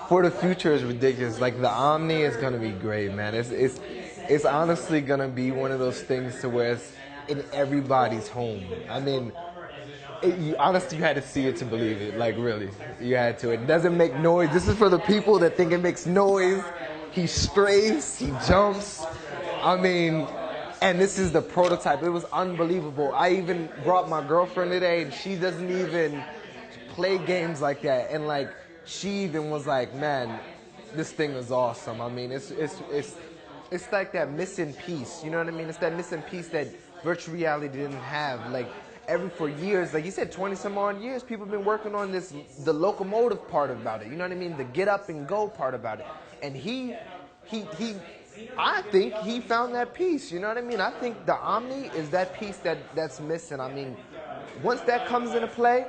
for the future is ridiculous. Like the Omni is gonna be great, man. It's honestly gonna be one of those things to where it's in everybody's home. I mean, honestly, you had to see it to believe it. Like really, you had to. It doesn't make noise. This is for the people that think it makes noise. He strays, he jumps. I mean, and this is the prototype. It was unbelievable. I even brought my girlfriend today, and she doesn't even play games like that. And like, she even was like, "Man, this thing is awesome." I mean, it's like that missing piece. You know what I mean? It's that missing piece that virtual reality didn't have. Like for years, like you said, 20 some odd years, people have been working on the locomotive part about it. You know what I mean? The get up and go part about it. And I think he found that piece. You know what I mean? I think the Omni is that piece that's missing. I mean, once that comes into play,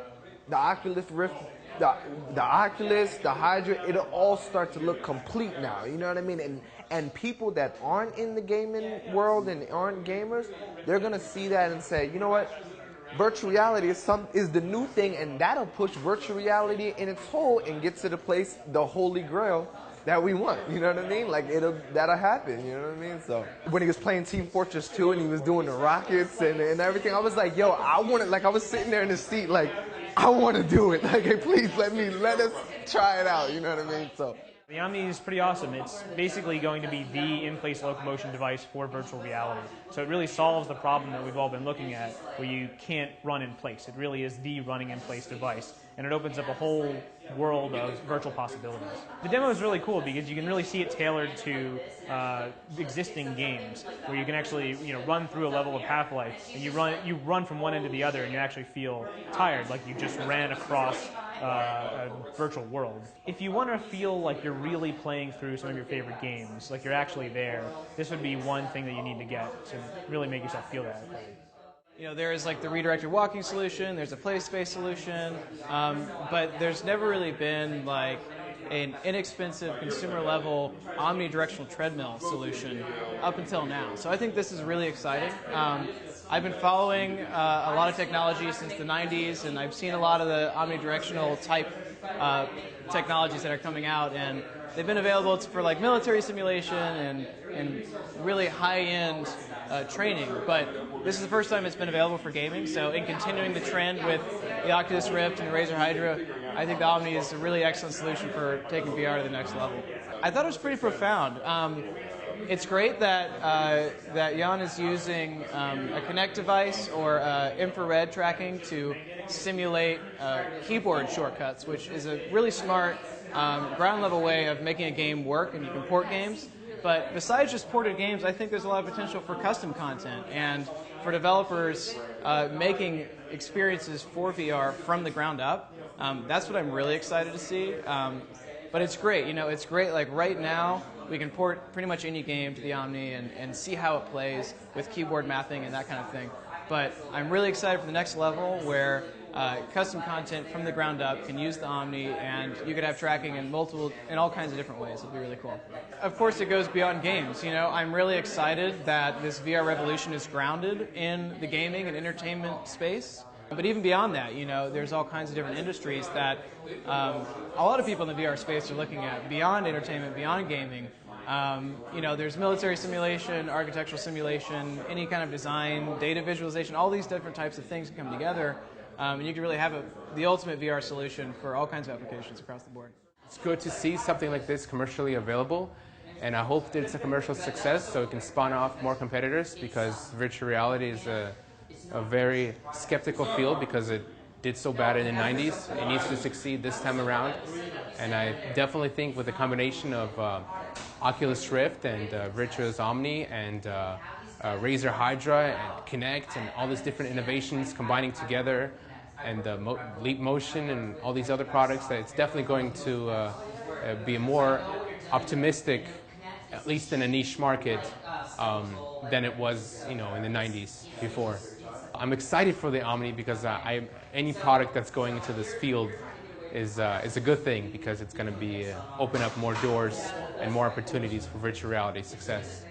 the Oculus Rift, the Oculus, the Hydra, it'll all start to look complete now. You know what I mean? And people that aren't in the gaming world and aren't gamers, they're gonna see that and say, you know what? Virtual reality is the new thing, and that'll push virtual reality in its whole and get to the place, the holy grail that we want. You know what I mean? Like that'll happen. You know what I mean? So when he was playing Team Fortress 2 and he was doing the rockets and everything, I was like, yo, I want it. Like I was sitting there in the seat, like I want to do it. Like, hey, please let us try it out. You know what I mean? So. The Omni is pretty awesome. It's basically going to be the in-place locomotion device for virtual reality. So it really solves the problem that we've all been looking at, where you can't run in place. It really is the running in place device. And it opens up a whole world of virtual possibilities. The demo is really cool because you can really see it tailored to existing games, where you can actually run through a level of Half-Life, and you run from one end to the other, and you actually feel tired, like you just ran across a virtual world. If you want to feel like you're really playing through some of your favorite games, like you're actually there, this would be one thing that you need to get to really make yourself feel that. There is like the redirected walking solution, there's a play space solution, but there's never really been like an inexpensive consumer level omnidirectional treadmill solution up until now. So I think this is really exciting. I've been following a lot of technology since the 90s, and I've seen a lot of the omnidirectional type technologies that are coming out, and they've been available for like military simulation and really high-end training, but this is the first time it's been available for gaming. So in continuing the trend with the Oculus Rift and the Razer Hydra, I think the Omni is a really excellent solution for taking VR to the next level. I thought it was pretty profound. It's great that Jan is using a Kinect device or infrared tracking to simulate keyboard shortcuts, which is a really smart ground level way of making a game work, and you can port games. But besides just ported games, I think there's a lot of potential for custom content and for developers making experiences for VR from the ground up. That's what I'm really excited to see. But it's great, it's great. Like right now, we can port pretty much any game to the Omni and see how it plays with keyboard mapping and that kind of thing. But I'm really excited for the next level where custom content from the ground up can use the Omni, and you could have tracking in all kinds of different ways. It'll be really cool. Of course, it goes beyond games. I'm really excited that this VR revolution is grounded in the gaming and entertainment space. But even beyond that, there's all kinds of different industries that a lot of people in the VR space are looking at beyond entertainment, beyond gaming. There's military simulation, architectural simulation, any kind of design, data visualization, all these different types of things come together, and you can really have the ultimate VR solution for all kinds of applications across the board. It's good to see something like this commercially available, and I hope that it's a commercial success so it can spawn off more competitors, because virtual reality is a very skeptical field because it did so bad in the 90s. It needs to succeed this time around, and I definitely think with the combination of Oculus Rift and Virtuix Omni and Razer Hydra and Kinect and all these different innovations combining together, and Leap Motion and all these other products, that it's definitely going to be more optimistic, at least in a niche market, than it was, in the 90s before. I'm excited for the Omni because any product that's going into this field is a good thing, because it's going to be open up more doors and more opportunities for virtual reality success.